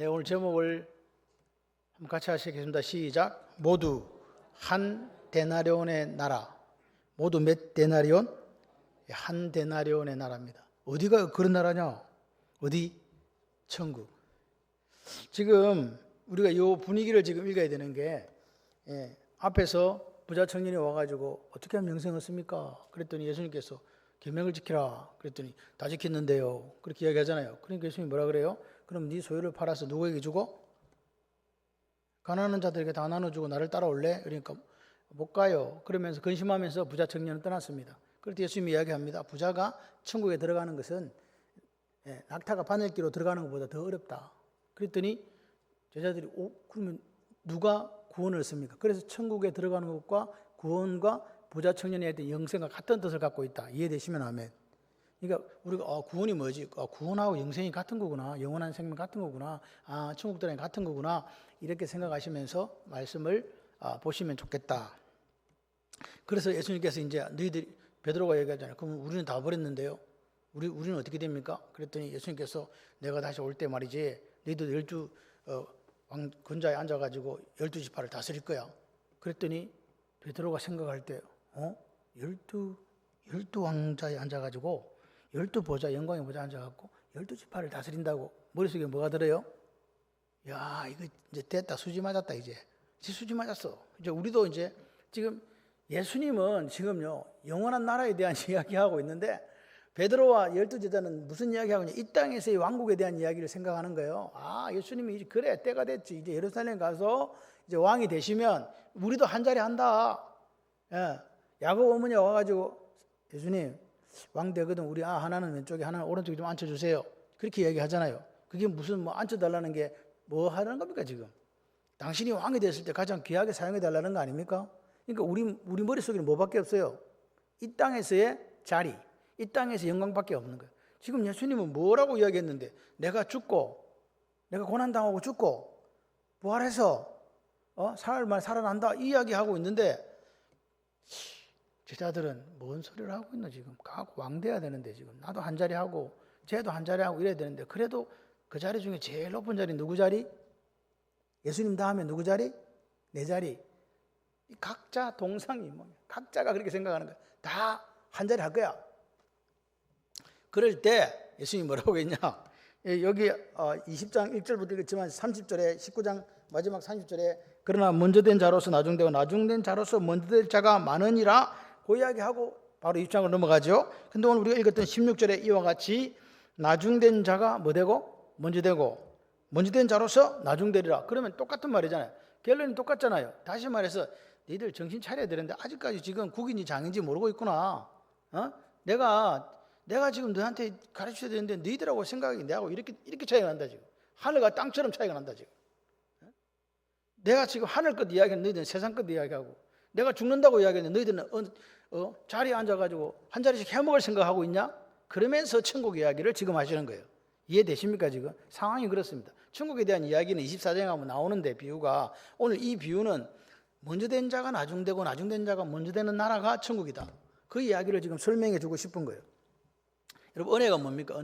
네, 오늘 제목을 한번 같이 하시겠습니다. 시작. 모두 한 데나리온의 나라. 모두 몇 데나리온? 한 데나리온의 나라입니다. 어디가 그런 나라냐? 어디? 천국. 지금 우리가 이 분위기를 지금 읽어야 되는 게 앞에서 부자 청년이 와가지고 어떻게 하면 영생을 얻습니까? 그랬더니 예수님께서 계명을 지키라. 그랬더니 다 지켰는데요. 그렇게 이야기하잖아요. 그러니까 예수님이 뭐라 그래요? 그럼 네 소유를 팔아서 누구에게 주고? 가난한 자들에게 다 나눠주고 나를 따라올래? 그러니까 못 가요. 그러면서 근심하면서 부자 청년은 떠났습니다. 그럴 때 예수님이 이야기합니다. 부자가 천국에 들어가는 것은 낙타가 바늘기로 들어가는 것보다 더 어렵다. 그랬더니 제자들이 그러면 누가 구원을 얻습니까? 그래서 천국에 들어가는 것과 구원과 부자 청년이 했던 영생과 같은 뜻을 갖고 있다. 이해되시면 아멘. 그러니까 우리가 구원이 뭐지? 구원하고 영생이 같은 거구나. 영원한 생명 같은 거구나. 천국 들어가는 같은 거구나. 이렇게 생각하시면서 말씀을 보시면 좋겠다. 그래서 예수님께서 이제 너희들이 베드로가 얘기하잖아요. 그럼 우리는 다 버렸는데요. 우리는 어떻게 됩니까? 그랬더니 예수님께서 내가 다시 올 때 말이지 너희들 12 권자에 앉아가지고 12지파를 다스릴 거야. 그랬더니 베드로가 생각할 때 12 왕자에 앉아가지고 12보좌 영광의 보좌에 앉아갖고 12지파를 다스린다고 머릿속에 뭐가 들어요? 야, 이거 이제 됐다. 수지 맞았다. 이제 수지 맞았어. 이제 우리도 이제 지금 예수님은 지금요 영원한 나라에 대한 이야기하고 있는데 베드로와 12제자는 무슨 이야기하고 있냐? 이 땅에서의 왕국에 대한 이야기를 생각하는 거예요. 예수님이 이제 그래 때가 됐지. 이제 예루살렘 가서 이제 왕이 되시면 우리도 한 자리 한다. 야곱 어머니가 와가지고 예수님 왕 되거든. 우리 하나는 왼쪽에 하나는 오른쪽에 좀 앉혀주세요. 그렇게 이야기하잖아요. 그게 무슨 뭐 앉혀달라는 게 뭐 하는 겁니까 지금? 당신이 왕이 됐을 때 가장 귀하게 사용해달라는 거 아닙니까? 그러니까 우리 머릿속에는 뭐밖에 없어요? 이 땅에서의 자리, 이 땅에서 영광밖에 없는 거예요. 지금 예수님은 뭐라고 이야기했는데 내가 죽고 내가 고난당하고 죽고 부활해서 사흘 만에 살아난다 이 이야기하고 있는데 제자들은 뭔 소리를 하고 있노 지금? 가고 왕 돼야 되는데 지금 나도 한 자리 하고 쟤도 한 자리 하고 이래야 되는데 그래도 그 자리 중에 제일 높은 자리 누구 자리? 예수님 다음에 누구 자리? 내 자리. 각자 동상이몽. 각자가 그렇게 생각하는 거야. 다 한 자리 할 거야. 그럴 때 예수님이 뭐라고 했냐? 여기 20장 1절부터 읽었지만 30절에 19장 마지막 30절에 그러나 먼저 된 자로서 나중되고 나중된 자로서 먼저 될 자가 많으니라 그 이야기하고 바로 20장으로 넘어가죠. 근데 오늘 우리가 읽었던 16절에 이와 같이 나중된 자가 뭐 되고? 먼저 되고 먼저 된 자로서 나중되리라. 그러면 똑같은 말이잖아요. 결론이 똑같잖아요. 다시 말해서 너희들 정신 차려야 되는데 아직까지 지금 국인지 장인지 모르고 있구나. 내가 지금 너한테 가르쳐야 되는데 너희들하고 생각이 내하고 이렇게 차이가 난다 지금. 하늘과 땅처럼 차이가 난다 지금. 내가 지금 하늘 것 이야기하는 너희들은 세상 것 이야기하고 내가 죽는다고 이야기하는 너희들은 자리에 앉아가지고 한 자리씩 해먹을 생각하고 있냐? 그러면서 천국 이야기를 지금 하시는 거예요. 이해되십니까 지금? 상황이 그렇습니다. 천국에 대한 이야기는 24장에 가면 나오는데 비유가 오늘 이 비유는 먼저 된 자가 나중되고 나중된 자가 먼저 되는 나라가 천국이다. 그 이야기를 지금 설명해 주고 싶은 거예요. 여러분 은혜가 뭡니까?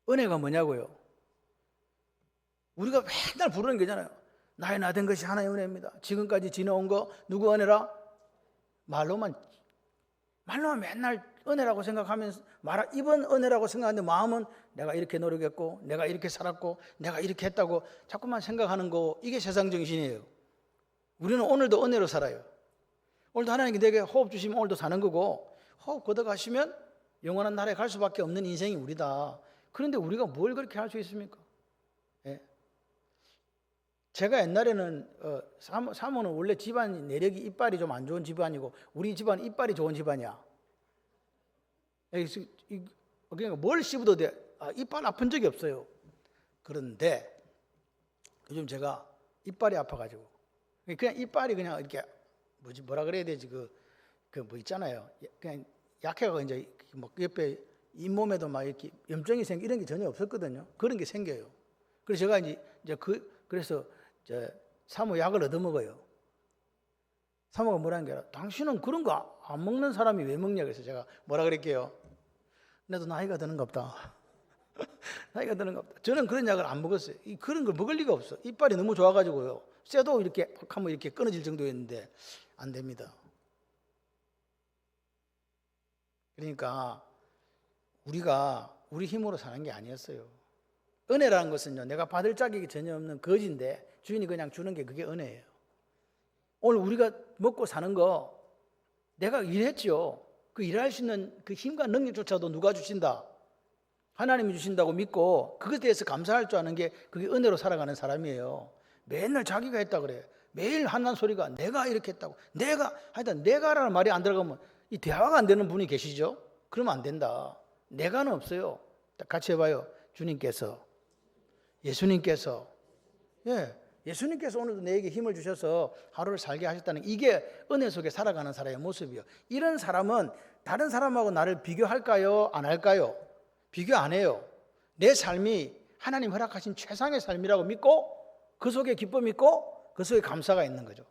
은혜가 뭐냐고요? 우리가 맨날 부르는 게잖아요. 나의 나된 것이 하나의 은혜입니다. 지금까지 지나온 거 누구 은혜라? 말로만 맨날 은혜라고 생각하면서 이번 은혜라고 생각하는데 마음은 내가 이렇게 노력했고 내가 이렇게 살았고 내가 이렇게 했다고 자꾸만 생각하는 거 이게 세상 정신이에요. 우리는 오늘도 은혜로 살아요. 오늘도 하나님께 내게 호흡 주시면 오늘도 사는 거고 호흡 걷어가시면 영원한 나라에 갈 수밖에 없는 인생이 우리다. 그런데 우리가 뭘 그렇게 할 수 있습니까? 제가 옛날에는 사모는 원래 집안 내력이 이빨이 좀 안 좋은 집안이고 우리 집안 이빨이 좋은 집안이야. 그러니까 뭘 씹어도 돼. 이빨 아픈 적이 없어요. 그런데 요즘 제가 이빨이 아파가지고 그냥 이빨이 그냥 이렇게 뭐라 그래야 되지 그 뭐 있잖아요. 그냥 약해가 이제 뭐 옆에 잇몸에도 막 이렇게 염증이 생기 이런 게 전혀 없었거든요. 그런 게 생겨요. 그래서 제가 이제 그래서 사모 약을 얻어 먹어요. 사모가 뭐라는 게 아니라 당신은 그런 거 안 먹는 사람이 왜 먹냐 그래서 제가 뭐라 그랬게요. 나도 나이가 드는가 보다. 나이가 드는가 보다. 저는 그런 약을 안 먹었어요. 그런 걸 먹을 리가 없어. 이빨이 너무 좋아가지고요. 쇠도 이렇게 팍 하면 이렇게 끊어질 정도였는데 안 됩니다. 그러니까 우리가 우리 힘으로 사는 게 아니었어요. 은혜라는 것은요, 내가 받을 자격이 전혀 없는 거지인데 주인이 그냥 주는 게 그게 은혜예요. 오늘 우리가 먹고 사는 거 내가 일했죠. 그 일할 수 있는 그 힘과 능력조차도 누가 주신다? 하나님이 주신다고 믿고 그것에 대해서 감사할 줄 아는 게 그게 은혜로 살아가는 사람이에요. 맨날 자기가 했다 그래. 매일 하는 소리가 내가 이렇게 했다고. 하여튼 내가라는 말이 안 들어가면 이 대화가 안 되는 분이 계시죠? 그러면 안 된다. 내가는 없어요. 같이 해봐요. 예수님께서 예수님께서 오늘도 내게 힘을 주셔서 하루를 살게 하셨다는 이게 은혜 속에 살아가는 사람의 모습이요. 이런 사람은 다른 사람하고 나를 비교할까요? 안 할까요? 비교 안 해요. 내 삶이 하나님 허락하신 최상의 삶이라고 믿고 그 속에 기쁨이 있고 그 속에 감사가 있는 거죠.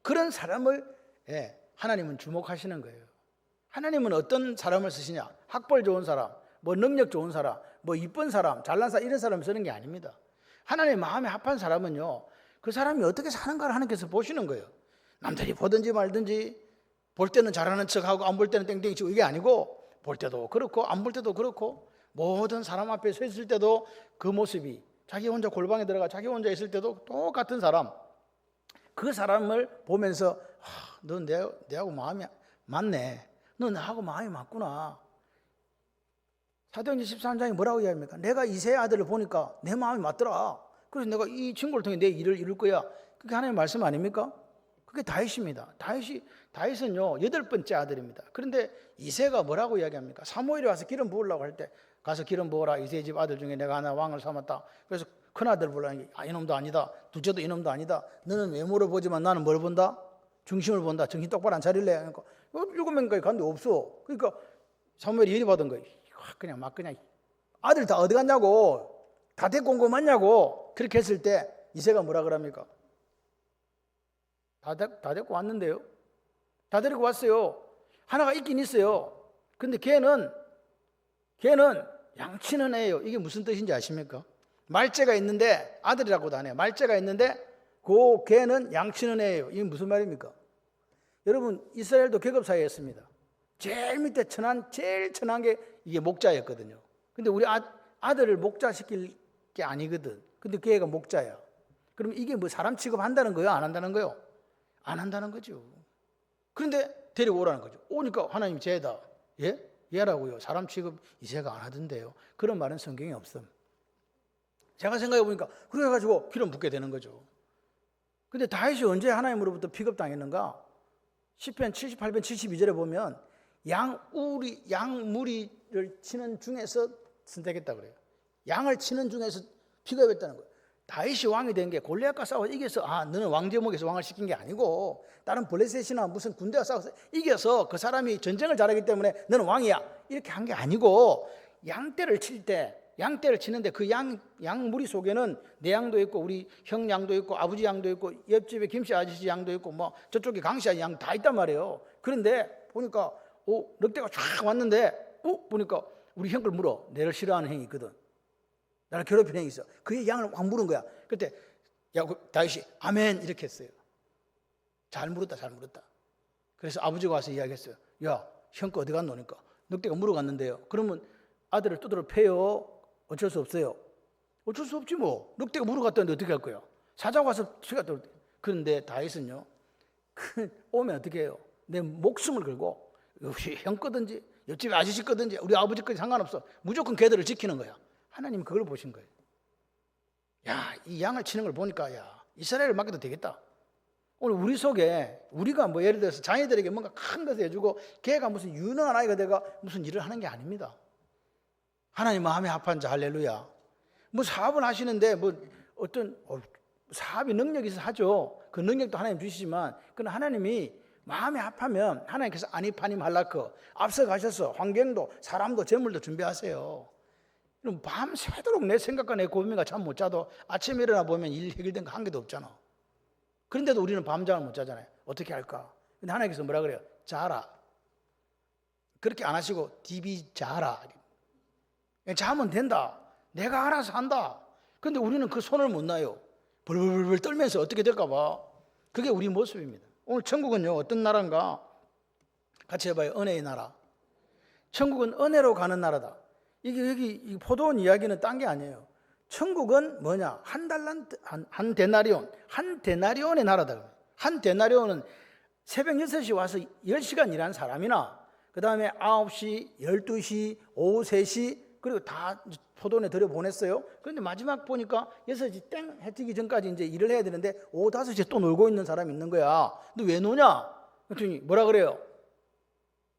그런 사람을 하나님은 주목하시는 거예요. 하나님은 어떤 사람을 쓰시냐? 학벌 좋은 사람, 뭐 능력 좋은 사람, 뭐 이쁜 사람, 잘난 사람 이런 사람 쓰는 게 아닙니다. 하나님의 마음에 합한 사람은요, 그 사람이 어떻게 사는가를 하나님께서 보시는 거예요. 남들이 보든지 말든지 볼 때는 잘하는 척하고 안 볼 때는 땡땡이 치고 이게 아니고 볼 때도 그렇고 안 볼 때도 그렇고 모든 사람 앞에 서 있을 때도 그 모습이 자기 혼자 골방에 들어가 자기 혼자 있을 때도 똑같은 사람, 그 사람을 보면서 너 내하고 마음이 맞네. 너 나하고 마음이 맞구나. 사도행전 13장이 뭐라고 이야기합니까? 내가 이세의 아들을 보니까 내 마음이 맞더라. 그래서 내가 이 친구를 통해 내 일을 이룰 거야. 그게 하나님의 말씀 아닙니까? 그게 다윗입니다. 다윗은요 8번째 아들입니다. 그런데 이세가 뭐라고 이야기합니까? 사무엘이 와서 기름 부으려고 할 때 가서 기름 부어라. 이세 집 아들 중에 내가 하나 왕을 삼았다. 그래서 큰아들 부르라니 이놈도 아니다. 둘째도 이놈도 아니다. 너는 외모를 보지만 나는 뭘 본다? 중심을 본다. 정신 똑바로 안 차릴래? 그러니까 7명까지 갔는데 없어. 그러니까 사무엘이 예리 받은 거예요. 그냥 아들 다 어디 갔냐고, 다 데리고 온 거 맞냐고. 그렇게 했을 때 이세가 뭐라 그럽니까? 다 데리고 왔는데요. 다 데리고 왔어요. 하나가 있긴 있어요. 근데 걔는 양치는 애예요. 이게 무슨 뜻인지 아십니까? 말째가 있는데 아들이라고도 안 해요. 말째가 있는데 그 걔는 양치는 애예요. 이게 무슨 말입니까? 여러분 이스라엘도 계급 사회였습니다. 제일 밑에 제일 천한 게 이게 목자였거든요. 근데 우리 아들을 목자시킬 게 아니거든. 근데 그 애가 목자야. 그럼 이게 뭐 사람 취급한다는 거예요? 안 한다는 거예요? 안 한다는 거죠. 그런데 데리고 오라는 거죠. 오니까 하나님 쟤다. 얘라고요. 사람 취급 이세가 안 하던데요. 그런 말은 성경에 없음. 제가 생각해 보니까 그래가지고 기름 붓게 되는 거죠. 근데 다윗이 언제 하나님으로부터 픽업당했는가? 시편 78편 72절에 보면 양무리를 치는 중에서 선택했다 그래요. 양을 치는 중에서 픽업했다는 거예요. 다윗이 왕이 된 게 골리앗과 싸워 이겨서 너는 왕제목에서 왕을 시킨 게 아니고 다른 블레셋이나 무슨 군대와 싸워서 이겨서 그 사람이 전쟁을 잘하기 때문에 너는 왕이야 이렇게 한 게 아니고 양떼를 치는데 그 양무리 속에는 내 양도 있고 우리 형 양도 있고 아버지 양도 있고 옆집에 김씨 아저씨 양도 있고 뭐 저쪽에 강씨 아저씨 양 다 있단 말이에요. 그런데 보니까 늑대가 쫙 왔는데 보니까 우리 형 걸 물어. 내를 싫어하는 형이 있거든. 나를 괴롭히는 형이 있어. 그의 양을 확 물은 거야. 그때 다윗이 아멘 이렇게 했어요. 잘 물었다. 그래서 아버지가 와서 이야기했어요. 야, 형 거 어디 갔노니까. 늑대가 물어갔는데요. 그러면 아들을 두드려 패요? 어쩔 수 없어요. 어쩔 수 없지 뭐. 늑대가 물어갔다는데 어떻게 할 거야. 사자가 와서 쥐가 또. 그런데 다윗은요. 오면 어떻게 해요? 내 목숨을 걸고 형 거든지 옆집에 아저씨 거든지 우리 아버지 거든지 상관없어. 무조건 걔들을 지키는 거야. 하나님 그걸 보신 거예요. 야, 이 양을 치는 걸 보니까 이스라엘을 맡겨도 되겠다. 오늘 우리 속에 우리가 뭐 예를 들어서 자녀들에게 뭔가 큰 것을 해주고 걔가 무슨 유능한 아이가 돼가 무슨 일을 하는 게 아닙니다. 하나님 마음에 합한 자 할렐루야. 뭐 사업을 하시는데 뭐 어떤 사업이 능력이 있어서 하죠. 그 능력도 하나님 주시지만 그건 하나님이 마음에 합하면 하나님께서 아니파님 할라크 앞서 가셔서 환경도 사람도 재물도 준비하세요. 그럼 밤새도록 내 생각과 내 고민과 잠 못 자도 아침에 일어나 보면 일 해결된 거 한 개도 없잖아. 그런데도 우리는 밤잠을 못 자잖아요. 어떻게 할까? 근데 하나님께서 뭐라 그래요? 자라. 그렇게 안 하시고 DB 자라. 자면 된다. 내가 알아서 한다. 근데 우리는 그 손을 못 놔요. 벌벌벌 떨면서 어떻게 될까 봐. 그게 우리 모습입니다. 오늘 천국은요, 어떤 나라인가? 같이 해봐요. 은혜의 나라. 천국은 은혜로 가는 나라다. 이게 여기 포도원 이야기는 딴 게 아니에요. 천국은 뭐냐? 한 데나리온. 한 데나리온의 나라다. 한 데나리온은 새벽 6시 와서 10시간 일한 사람이나 그 다음에 9시, 12시, 오후 3시 그리고 다 포도원에 들여보냈어요. 그런데 마지막 보니까 6시 땡 해지기 전까지 이제 일을 해야 되는데 오후 5시에 또 놀고 있는 사람이 있는 거야. 너 왜 노냐? 그랬더니 뭐라 그래요?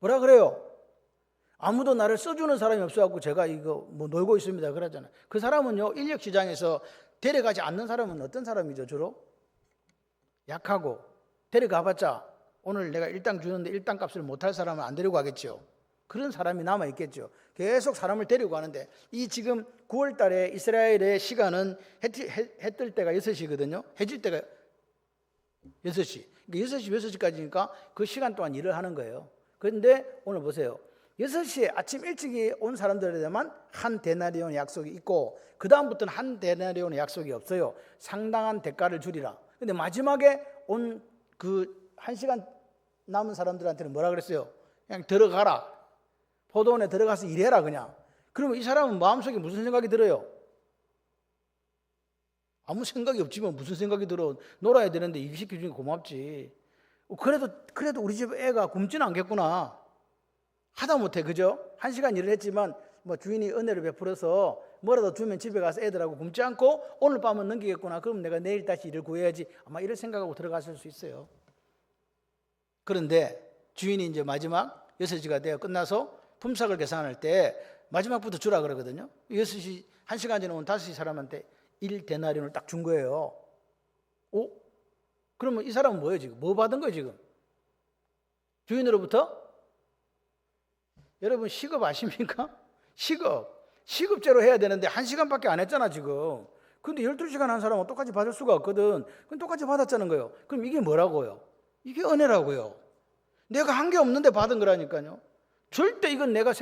뭐라 그래요? 아무도 나를 써주는 사람이 없어갖고 제가 이거 뭐 놀고 있습니다. 그러잖아요. 그 사람은요, 인력시장에서 데려가지 않는 사람은 어떤 사람이죠, 주로? 약하고, 데려가봤자 오늘 내가 일당 주는데 일당 값을 못할 사람은 안 데리고 가겠죠. 그런 사람이 남아있겠죠. 계속 사람을 데리고 가는데, 이 지금 9월 달에 이스라엘의 시간은 해 뜰 때가 6시거든요. 해질 때가 6시. 그러니까 6시, 6시까지니까 그 시간 동안 일을 하는 거예요. 그런데 오늘 보세요. 6시에 아침 일찍이 온 사람들에게만 한 데나리온 약속이 있고 그 다음부터는 한 데나리온의 약속이 없어요. 상당한 대가를 주리라. 근데 마지막에 온 그 1시간 남은 사람들한테는 뭐라 그랬어요? 그냥 들어가라. 포도원에 들어가서 일해라 그냥. 그러면 이 사람은 마음속에 무슨 생각이 들어요? 아무 생각이 없지만 무슨 생각이 들어? 놀아야 되는데 일 시켜주니 고맙지. 그래도 우리 집 애가 굶지는 않겠구나. 하다못해 그죠? 1시간 일을 했지만 뭐 주인이 은혜를 베풀어서 뭐라도 주면 집에 가서 애들하고 굶지 않고 오늘 밤은 넘기겠구나. 그럼 내가 내일 다시 일을 구해야지. 아마 이런 생각하고 들어갔을 수 있어요. 그런데 주인이 이제 마지막 6시가 되어 끝나서 품삯을 계산할 때 마지막부터 주라 그러거든요. 6시 1시간 전에 온 5시 사람한테 1데나리온을 딱 준 거예요. 오? 그러면 이 사람은 뭐예요 지금? 뭐 받은 거예요 지금? 주인으로부터? 여러분 시급 아십니까? 시급제로 해야 되는데 1시간밖에 안 했잖아 지금. 근데 12시간 한 사람은 똑같이 받을 수가 없거든. 그럼 똑같이 받았자는 거예요. 그럼 이게 뭐라고요? 이게 은혜라고요. 내가 한 게 없는데 받은 거라니까요. 절대 이건 내가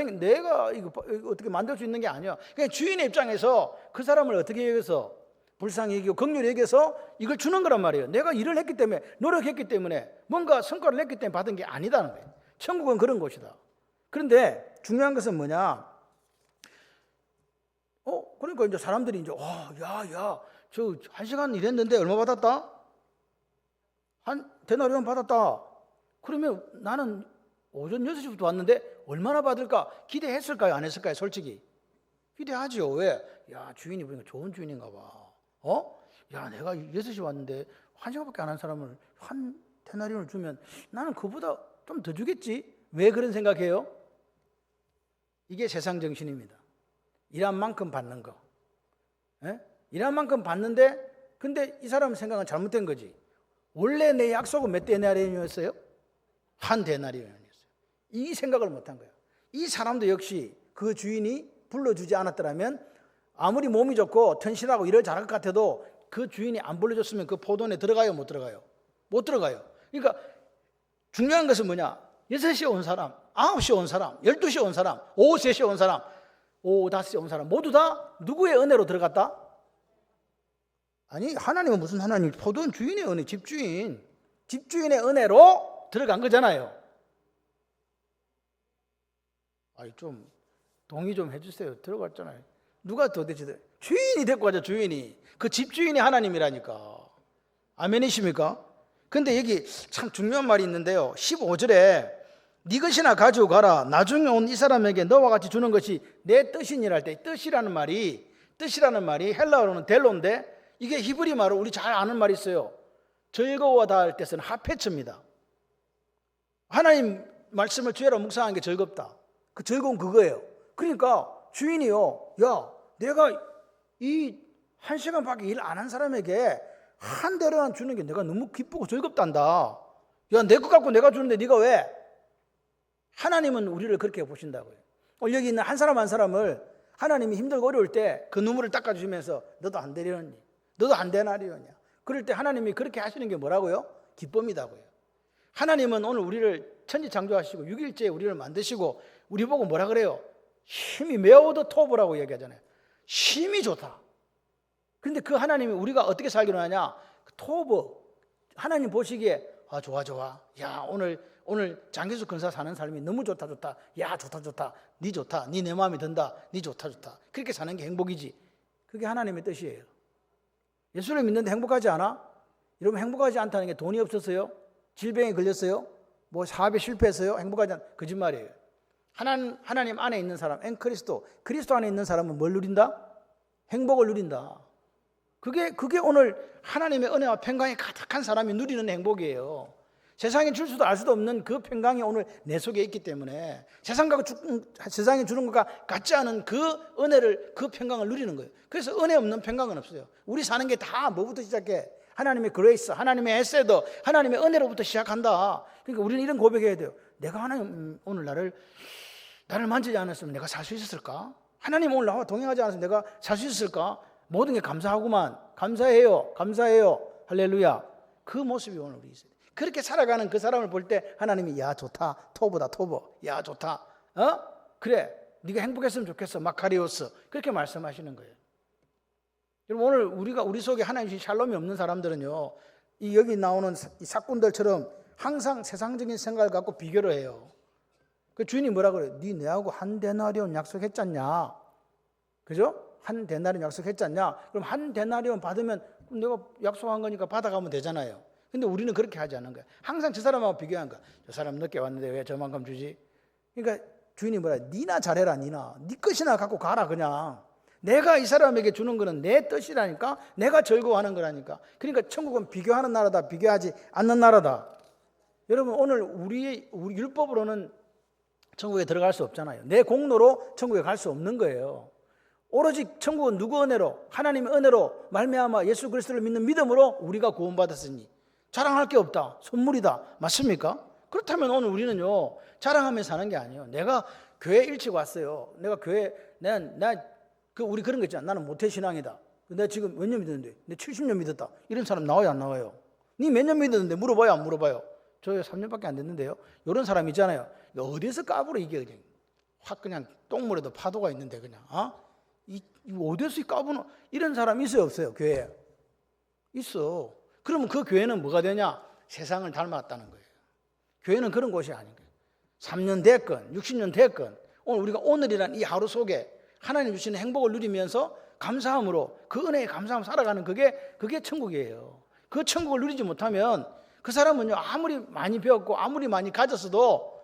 이거 어떻게 만들 수 있는 게 아니야. 그냥 주인의 입장에서 그 사람을 어떻게 여겨서 불쌍히 여기고 긍휼히 여겨서 이걸 주는 거란 말이에요. 내가 일을 했기 때문에 노력했기 때문에 뭔가 성과를 냈기 때문에 받은 게 아니다는 거예요. 천국은 그런 곳이다. 그런데 중요한 것은 뭐냐? 그러니까 이제 사람들이 이제 저 1시간 일했는데 얼마 받았다? 한 데나리온 받았다. 그러면 나는 오전 6시부터 왔는데 얼마나 받을까? 기대했을까요? 안 했을까요? 솔직히 기대하죠. 왜? 야, 주인이 보니까 좋은 주인인가 봐. 야, 내가 6시 왔는데 1시간밖에 안 한 사람을 한 데나리온을 주면 나는 그보다 좀 더 주겠지. 왜 그런 생각해요? 이게 세상 정신입니다. 일한 만큼 받는 거. 일한 만큼 받는데 근데 이 사람 생각은 잘못된 거지. 원래 내 약속은 몇 데나리온이었어요? 한 데나리온이었어요. 이 생각을 못한 거예요. 이 사람도 역시 그 주인이 불러주지 않았더라면 아무리 몸이 좋고 튼실하고 일을 잘할 것 같아도 그 주인이 안 불러줬으면 그 포도원에 들어가요? 못 들어가요? 못 들어가요. 그러니까 중요한 것은 뭐냐? 6시에 온 사람, 9시에 온 사람, 12시에 온 사람, 오후 3시에 온 사람, 오후 5시에 온 사람 모두 다 누구의 은혜로 들어갔다? 아니, 하나님은 무슨 하나님? 포도원 주인의 은혜, 집주인의 은혜로 들어간 거잖아요. 아니, 좀 동의 좀 해주세요. 들어갔잖아요. 누가 도대체 주인이 데리고 가죠. 주인이. 그 집주인이 하나님이라니까. 아멘이십니까? 근데 여기 참 중요한 말이 있는데요. 15절에 네 것이나 가지고 가라. 나중에 온 이 사람에게 너와 같이 주는 것이 내 뜻이니라 할 때 뜻이라는 말이 헬라어로는 델로인데 이게 히브리 말로 우리 잘 아는 말이 있어요. 즐거워하다 할 때 쓰는 하페츠입니다. 하나님 말씀을 주야로 묵상하는 게 즐겁다. 그 즐거운 그거예요. 그러니까 주인이요. 야, 내가 이 1시간밖에 일 안 한 사람에게 한 대로만 주는 게 내가 너무 기쁘고 즐겁단다. 야, 내 것 갖고 내가 주는데 네가 왜? 하나님은 우리를 그렇게 보신다고요. 여기 있는 한 사람 한 사람을 하나님이 힘들고 어려울 때 그 눈물을 닦아주시면서 너도 안 되려니? 너도 안 되나리오냐? 그럴 때 하나님이 그렇게 하시는 게 뭐라고요? 기쁨이다고요. 하나님은 오늘 우리를 천지창조하시고 6일째에 우리를 만드시고 우리 보고 뭐라 그래요? 힘이 메어 더 토브라고 얘기하잖아요. 심히 좋다. 그런데 그 하나님이 우리가 어떻게 살기로 하냐? 토브, 하나님 보시기에 좋아 좋아. 야 오늘 장기수 근사 사는 삶이 너무 좋다 좋다. 야 좋다 좋다. 네 좋다. 네 내 마음에 든다. 네 좋다 좋다. 그렇게 사는 게 행복이지. 그게 하나님의 뜻이에요. 예수를 믿는데 행복하지 않아? 여러분 행복하지 않다는 게 돈이 없었어요? 질병에 걸렸어요? 뭐 사업에 실패했어요? 행복하지 않아? 거짓말이에요. 하나님 안에 있는 사람, 그리스도 안에 있는 사람은 뭘 누린다? 행복을 누린다. 그게 오늘 하나님의 은혜와 평강이 가득한 사람이 누리는 행복이에요. 세상에 줄 수도 알 수도 없는 그 평강이 오늘 내 속에 있기 때문에 세상에 주는 것과 같지 않은 그 은혜를, 그 평강을 누리는 거예요. 그래서 은혜 없는 평강은 없어요. 우리 사는 게 다 뭐부터 시작해? 하나님의 그레이스, 하나님의 에세더, 하나님의 은혜로부터 시작한다. 그러니까 우리는 이런 고백해야 돼요. 내가 하나님 오늘 나를 만지지 않았으면 내가 살 수 있었을까? 하나님 오늘 나와 동행하지 않았으면 내가 살 수 있었을까? 모든 게 감사하구만. 감사해요. 할렐루야. 그 모습이 오늘 우리 있어요. 그렇게 살아가는 그 사람을 볼 때 하나님이 야 좋다. 토브다. 야 좋다. 그래. 네가 행복했으면 좋겠어. 마카리오스. 그렇게 말씀하시는 거예요. 여러분 오늘 우리 속에 하나님 주신 샬롬이 없는 사람들은요. 여기 나오는 이 사꾼들처럼 항상 세상적인 생각을 갖고 비교를 해요. 그 주인이 뭐라 그래요? 네 내하고 한 데나리온 약속했잖냐? 그죠? 한 데나리온 약속했잖냐? 그럼 한 데나리온 받으면 내가 약속한 거니까 받아가면 되잖아요. 근데 우리는 그렇게 하지 않는 거야. 항상 저 사람하고 비교하는 거야. 저 사람 늦게 왔는데 왜 저만큼 주지? 그러니까 주인이 뭐라 니나 잘해라. 네 것이나 갖고 가라 그냥. 내가 이 사람에게 주는 거는 내 뜻이라니까. 내가 즐거워하는 거라니까. 그러니까 천국은 비교하는 나라다. 비교하지 않는 나라다. 여러분 오늘 우리 율법으로는 천국에 들어갈 수 없잖아요. 내 공로로 천국에 갈 수 없는 거예요. 오로지 천국은 누구 은혜로? 하나님의 은혜로 말미암아 예수 그리스도를 믿는 믿음으로 우리가 구원받았으니 자랑할 게 없다. 선물이다. 맞습니까? 그렇다면 오늘 우리는요 자랑하며 사는 게 아니에요. 내가 교회 일찍 왔어요. 내가 교회 우리 그런 거 있잖아. 나는 모태신앙이다. 내가 지금 몇 년 믿었는데? 내가 70년 믿었다. 이런 사람 나와요 안 나와요? 니 몇 년 믿었는데 물어봐요 안 물어봐요? 저 3년밖에 안 됐는데요. 이런 사람 있잖아요. 어디서 까불어 이게 그냥 확 그냥 똥물에도 파도가 있는데 그냥 어디서 까부는 이런 사람 있어요 없어요? 교회에 있어. 그러면 그 교회는 뭐가 되냐? 세상을 닮았다는 거예요. 교회는 그런 곳이 아닌 거예요. 3년 됐건 60년 됐건 오늘 우리가 오늘이란 이 하루 속에 하나님 주시는 행복을 누리면서 감사함으로 그 은혜에 감사함으로 살아가는 그게 천국이에요. 그 천국을 누리지 못하면 그 사람은요 아무리 많이 배웠고 아무리 많이 가졌어도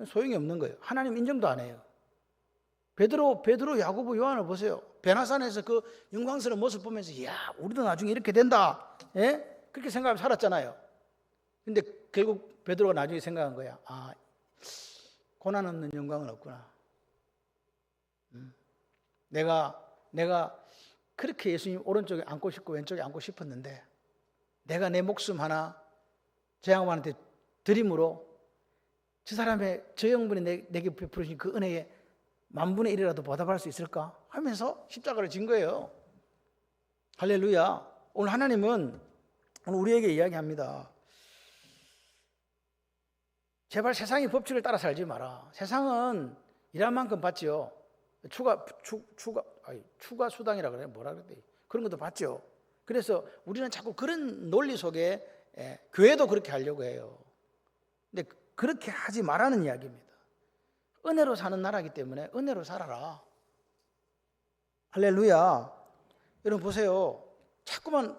소용이 없는 거예요. 하나님 인정도 안 해요. 베드로, 야고보, 요한을 보세요. 베나산에서 그 영광스러운 모습 보면서 이야 우리도 나중에 이렇게 된다. 예? 그렇게 생각하며 살았잖아요. 근데 결국 베드로가 나중에 생각한 거야. 고난 없는 영광은 없구나. 내가 그렇게 예수님 오른쪽에 앉고 싶고 왼쪽에 앉고 싶었는데 내가 내 목숨 하나 저 양반한테 드림으로 저 사람의 저 영분이 내게 베풀으신 그 은혜에 10,000분의 1이라도 보답할 수 있을까 하면서 십자가를 진 거예요. 할렐루야. 오늘 하나님은 오늘 우리에게 이야기합니다. 제발 세상의 법칙을 따라 살지 마라. 세상은 일할 만큼 받지요. 추가 수당이라 그래요. 뭐라 그래? 그런 것도 받죠. 그래서 우리는 자꾸 그런 논리 속에 교회도 그렇게 하려고 해요. 근데 그렇게 하지 말라는 이야기입니다. 은혜로 사는 나라이기 때문에 은혜로 살아라. 할렐루야. 여러분 보세요. 자꾸만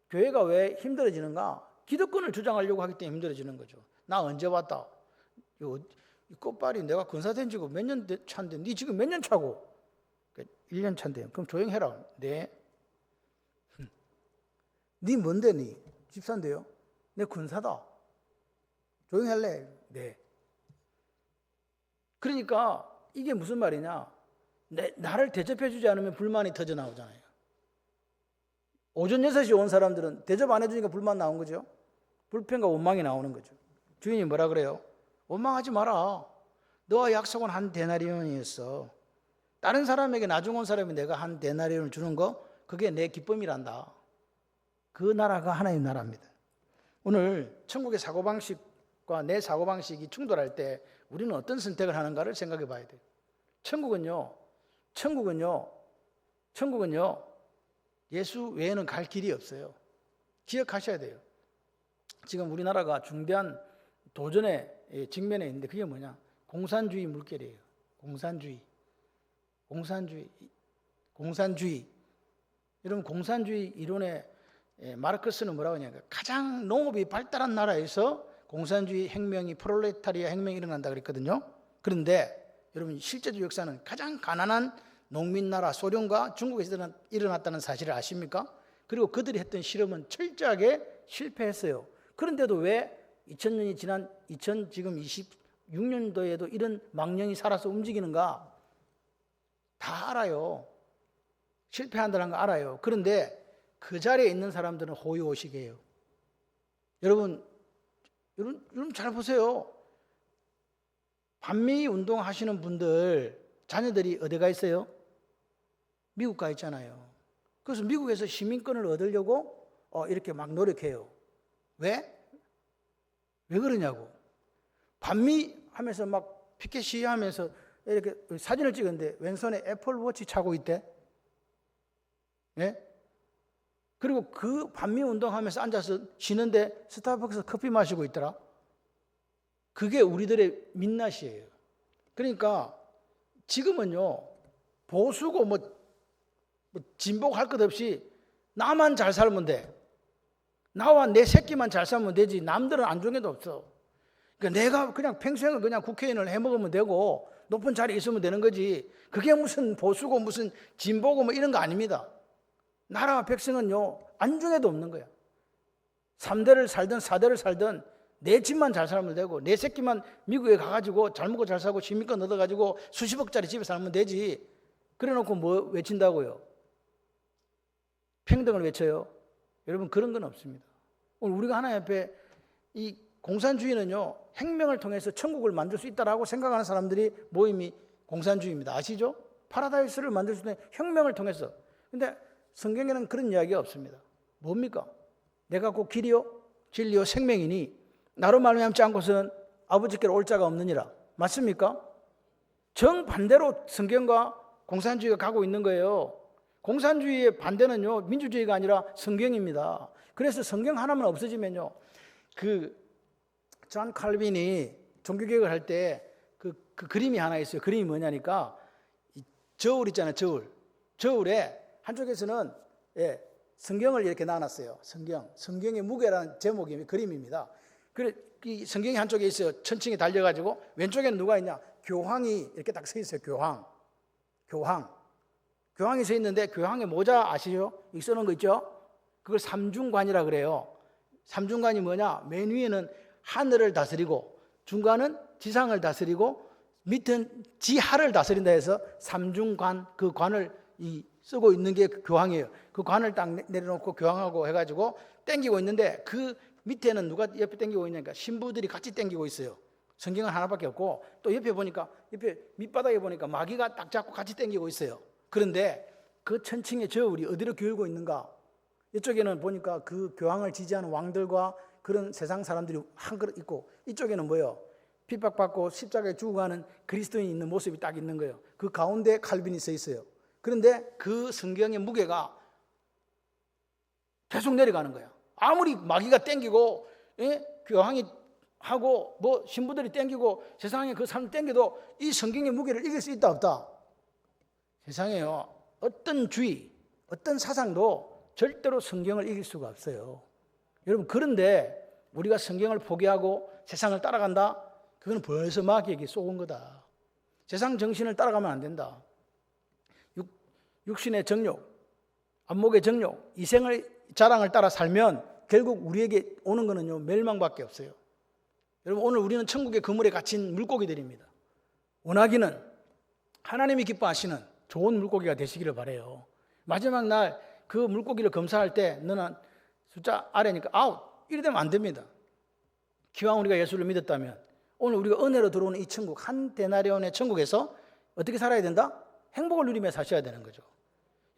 교회가 왜 힘들어지는가? 기득권을 주장하려고 하기 때문에 힘들어지는 거죠. 나 언제 왔다? 이 꽃발이 내가 권사된 지고 몇 년 차인데 네 지금 몇 년 차고? 1년 차인데요. 그럼 조용히 해라. 네. 네 뭔데 네? 집사인데요? 내 권사다. 조용히 할래? 네. 그러니까 이게 무슨 말이냐? 나를 대접해 주지 않으면 불만이 터져 나오잖아요. 오전 6시 온 사람들은 대접 안 해주니까 불만 나온 거죠. 불평과 원망이 나오는 거죠. 주인이 뭐라 그래요? 원망하지 마라. 너와 약속은 한 데나리온이었어. 다른 사람에게 나중 온 사람이 내가 한 데나리온을 주는 거 그게 내 기쁨이란다. 그 나라가 하나님 나라입니다. 오늘 천국의 사고방식과 내 사고방식이 충돌할 때 우리는 어떤 선택을 하는가를 생각해 봐야 돼요. 천국은요 천국은요, 예수 외에는 갈 길이 없어요. 기억하셔야 돼요. 지금 우리나라가 중대한 도전에 직면해 있는데 그게 뭐냐? 공산주의 물결이에요. 공산주의. 여러분, 공산주의 이론에 마르크스는 뭐라고 하냐면 가장 농업이 발달한 나라에서 공산주의 혁명이 프롤레타리아 혁명이 일어난다 그랬거든요. 그런데 여러분, 실제적 역사는 가장 가난한 농민 나라 소련과 중국에서 일어났다는 사실을 아십니까? 그리고 그들이 했던 실험은 철저하게 실패했어요. 그런데도 왜 2000년이 지난 지금 26년도에도 이런 망령이 살아서 움직이는가? 다 알아요. 실패한다는 거 알아요. 그런데 그 자리에 있는 사람들은 호의호식이에요. 여러분 잘 보세요. 반미 운동 하시는 분들 자녀들이 어디 가 있어요? 미국 가 있잖아요. 그래서 미국에서 시민권을 얻으려고 이렇게 막 노력해요. 왜? 왜 그러냐고. 반미 하면서 막 피켓 시위하면서 이렇게 사진을 찍었는데 왼손에 애플워치 차고 있대. 예? 그리고 그 반미 운동하면서 앉아서 쉬는데 스타벅스 커피 마시고 있더라. 그게 우리들의 민낯이에요. 그러니까 지금은요, 보수고 뭐 진보할 것 없이 나만 잘 살면 돼. 나와 내 새끼만 잘 살면 되지. 남들은 안중에도 없어. 그러니까 내가 그냥 평생을 그냥 국회의원을 해먹으면 되고 높은 자리에 있으면 되는 거지. 그게 무슨 보수고 무슨 진보고 뭐 이런 거 아닙니다. 나라와 백성은요, 안중에도 없는 거야. 3대를 살든 4대를 살든 내 집만 잘 살면 되고 내 새끼만 미국에 가가지고 잘 먹고 잘 살고 시민권 얻어가지고 수십억짜리 집에 살면 되지. 그래놓고 뭐 외친다고요? 평등을 외쳐요? 여러분, 그런 건 없습니다. 오늘 우리가 하나님 앞에 이 공산주의는요, 혁명을 통해서 천국을 만들 수 있다라고 생각하는 사람들이 모임이 공산주의입니다. 아시죠? 파라다이스를 만들 수 있는 혁명을 통해서. 근데 성경에는 그런 이야기가 없습니다. 뭡니까? 내가 곧 길이요 진리요 생명이니 나로 말미암지 않고서는 아버지께로 올 자가 없느니라. 맞습니까? 정반대로 성경과 공산주의가 가고 있는 거예요. 공산주의의 반대는요, 민주주의가 아니라 성경입니다. 그래서 성경 하나만 없어지면요, 존 칼빈이 종교개혁을 할 때 그 그림이 하나 있어요. 그림이 뭐냐니까 저울 있잖아요. 저울에 한쪽에서는 성경을 이렇게 놔놨어요. 성경의 무게라는 제목이 그림입니다. 그래, 이 성경이 한쪽에 있어요. 천칭이 달려가지고 왼쪽에는 누가 있냐? 교황이 이렇게 딱 서 있어요. 교황이 서 있는데 교황의 모자 아시죠? 이 써놓은 거 있죠? 그걸 삼중관이라 그래요. 삼중관이 뭐냐? 맨 위에는 하늘을 다스리고 중간은 지상을 다스리고 밑은 지하를 다스린다 해서 삼중관, 그 관을 쓰고 있는 게 교황이에요. 그 관을 딱 내려놓고 교황하고 해가지고 땡기고 있는데 그 밑에는 누가 옆에 땡기고 있냐니까 신부들이 같이 땡기고 있어요. 성경은 하나밖에 없고 또 옆에 보니까 옆에 밑바닥에 보니까 마귀가 딱 잡고 같이 땡기고 있어요. 그런데 그 천칭의 저울이 어디로 기울고 있는가? 이쪽에는 보니까 그 교황을 지지하는 왕들과 그런 세상 사람들이 한 그릇 있고 이쪽에는 뭐예요? 핍박받고 십자가에 죽어가는 그리스도인이 있는 모습이 딱 있는 거예요. 그 가운데 칼빈이 서 있어요. 그런데 그 성경의 무게가 계속 내려가는 거야. 아무리 마귀가 땡기고 교황이 하고 뭐 신부들이 땡기고 세상에 그 사람 땡겨도 이 성경의 무게를 이길 수 있다 없다? 세상에요, 어떤 주의, 어떤 사상도 절대로 성경을 이길 수가 없어요. 여러분, 그런데 우리가 성경을 포기하고 세상을 따라간다? 그건 벌써 마귀에게 쏘은 거다. 세상 정신을 따라가면 안 된다. 육신의 정욕, 안목의 정욕, 이생의 자랑을 따라 살면 결국 우리에게 오는 거는요, 멸망밖에 없어요. 여러분, 오늘 우리는 천국의 그물에 갇힌 물고기들입니다. 원하기는 하나님이 기뻐하시는 좋은 물고기가 되시기를 바라요. 마지막 날 그 물고기를 검사할 때 너는 숫자 아래니까 아웃 이래 되면 안 됩니다. 기왕 우리가 예수를 믿었다면 오늘 우리가 은혜로 들어오는 이 천국, 한 데나리온의 천국에서 어떻게 살아야 된다? 행복을 누리며 사셔야 되는 거죠.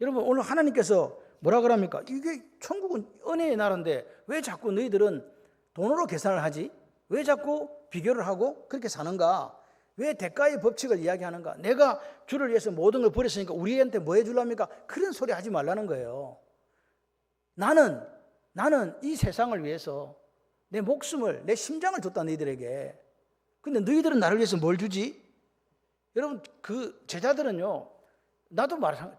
여러분, 오늘 하나님께서 뭐라 그럽니까? 이게 천국은 은혜의 나라인데 왜 자꾸 너희들은 돈으로 계산을 하지? 왜 자꾸 비교를 하고 그렇게 사는가? 왜 대가의 법칙을 이야기하는가? 내가 주를 위해서 모든 걸 버렸으니까 우리한테 뭐 해주랍니까? 그런 소리 하지 말라는 거예요. 나는 이 세상을 위해서 내 목숨을, 내 심장을 줬다 너희들에게. 근데 너희들은 나를 위해서 뭘 주지? 여러분, 그 제자들은요,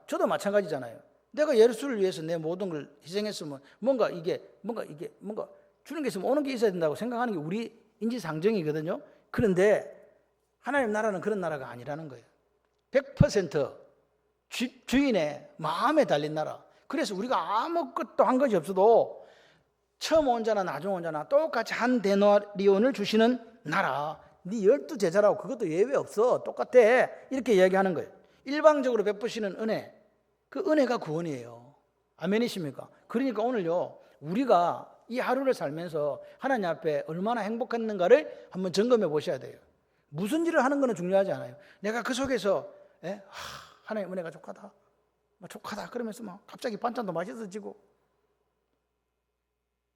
저도 마찬가지잖아요. 내가 예수를 위해서 내 모든 걸 희생했으면 뭔가 주는 게 있으면 오는 게 있어야 된다고 생각하는 게 우리 인지상정이거든요. 그런데 하나님 나라는 그런 나라가 아니라는 거예요. 100% 주인의 마음에 달린 나라. 그래서 우리가 아무것도 한 것이 없어도 처음 온 자나 나중 온 자나 똑같이 한 데나리온을 주시는 나라. 네 12제자라고 그것도 예외 없어. 똑같아. 이렇게 이야기하는 거예요. 일방적으로 베푸시는 은혜. 그 은혜가 구원이에요. 아멘이십니까? 그러니까 오늘요, 우리가 이 하루를 살면서 하나님 앞에 얼마나 행복했는가를 한번 점검해 보셔야 돼요. 무슨 일을 하는 것은 중요하지 않아요. 내가 그 속에서 하나님 은혜가 족하다. 족하다. 그러면서 막 갑자기 반찬도 맛있어지고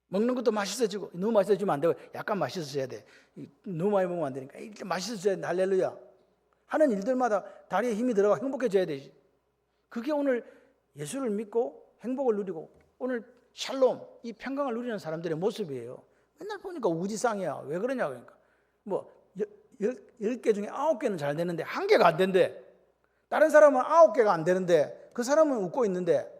먹는 것도 맛있어지고, 너무 맛있어지면 안 되고 약간 맛있어져야 돼. 너무 많이 먹으면 안 되니까 일단 맛있어져야 돼. 할렐루야. 하는 일들마다 다리에 힘이 들어가 행복해져야 되지. 그게 오늘 예수를 믿고 행복을 누리고 오늘 샬롬, 이 평강을 누리는 사람들의 모습이에요. 맨날 보니까 우지상이야. 왜 그러냐 그러니까. 10개 중에 9개는 잘 되는데 1개가 안 된대. 다른 사람은 9개가 안 되는데 그 사람은 웃고 있는데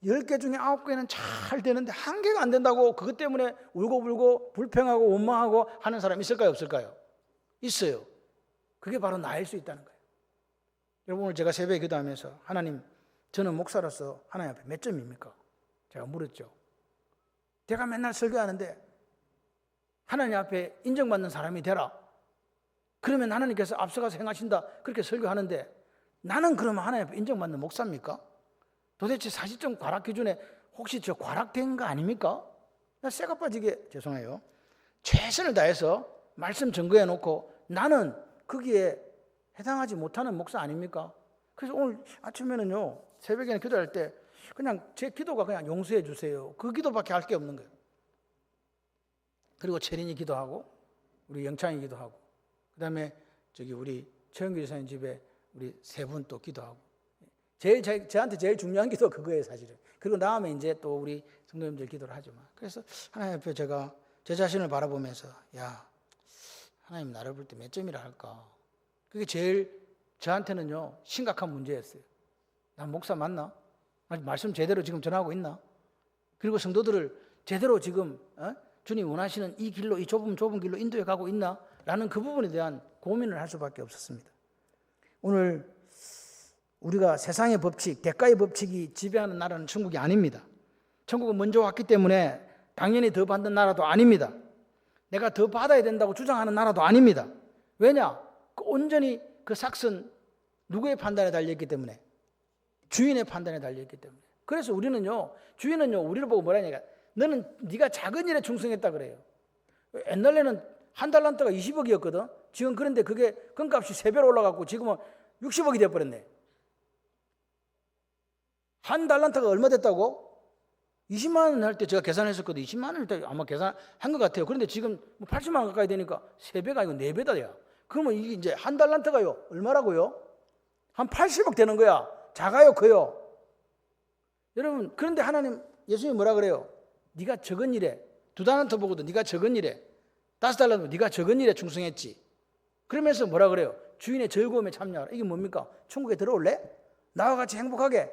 10개 중에 9개는 잘 되는데 1개가 안 된다고 그것 때문에 울고불고 불평하고 원망하고 하는 사람 있을까요? 없을까요? 있어요. 그게 바로 나일 수 있다는 거예요. 여러분, 오늘 제가 새벽에 기도하면서 하나님, 저는 목사로서 하나님 앞에 몇 점입니까? 제가 물었죠. 제가 맨날 설교하는데 하나님 앞에 인정받는 사람이 되라. 그러면 하나님께서 앞서가서 행하신다. 그렇게 설교하는데 나는 그러면 하나님 앞에 인정받는 목사입니까? 도대체 40점 과락 기준에 혹시 저 과락된 거 아닙니까? 나 쇠가 빠지게 죄송해요. 최선을 다해서 말씀 증거해 놓고 나는 거기에 해당하지 못하는 목사 아닙니까? 그래서 오늘 아침에는요, 새벽에는 기도할 때 그냥 제 기도가 그냥 용서해 주세요. 그 기도밖에 할 게 없는 거예요. 그리고 철인이 기도하고 우리 영창이 기도하고 그다음에 저기 우리 최영규 지사님 집에 우리 3분 또 기도하고 저한테 제일 중요한 기도가 그거예요, 사실은. 그리고 다음에 이제 또 우리 성도님들 기도를 하지만. 그래서 하나님 앞에 제가 제 자신을 바라보면서 하나님 나를 볼 때 몇 점이라 할까? 그게 제일 저한테는요 심각한 문제였어요. 난 목사 맞나? 말씀 제대로 지금 전하고 있나? 그리고 성도들을 제대로 지금 주님 원하시는 이 길로, 이 좁은 길로 인도해 가고 있나? 라는 그 부분에 대한 고민을 할 수밖에 없었습니다. 오늘 우리가 세상의 법칙, 대가의 법칙이 지배하는 나라는 천국이 아닙니다. 천국은 먼저 왔기 때문에 당연히 더 받는 나라도 아닙니다. 내가 더 받아야 된다고 주장하는 나라도 아닙니다. 왜냐? 온전히 그 삭은 누구의 판단에 달려있기 때문에? 주인의 판단에 달려있기 때문에. 그래서 주인은요 우리를 보고 뭐라 하냐면 네가 작은 일에 충성했다 그래요. 옛날에는 한 달란트가 20억이었거든. 지금 그런데 그게 금값이 3배로 올라갔고 지금은 60억이 되어버렸네. 한 달란트가 얼마 됐다고? 20만 원 할 때 제가 계산했었거든요. 20만 원 할 때 아마 계산한 것 같아요. 그런데 지금 80만 원 가까이 되니까 3배가 아니고 4배다. 그러면 이게 이제 한 달란트가요 얼마라고요? 한 80억 되는 거야. 작아요, 커요? 여러분, 그런데 하나님, 예수님이 뭐라 그래요? 네가 적은 일에, 2달란트 보고도 네가 적은 일에, 5달란트 네가 적은 일에 충성했지. 그러면서 뭐라 그래요? 주인의 즐거움에 참여하라. 이게 뭡니까? 천국에 들어올래? 나와 같이 행복하게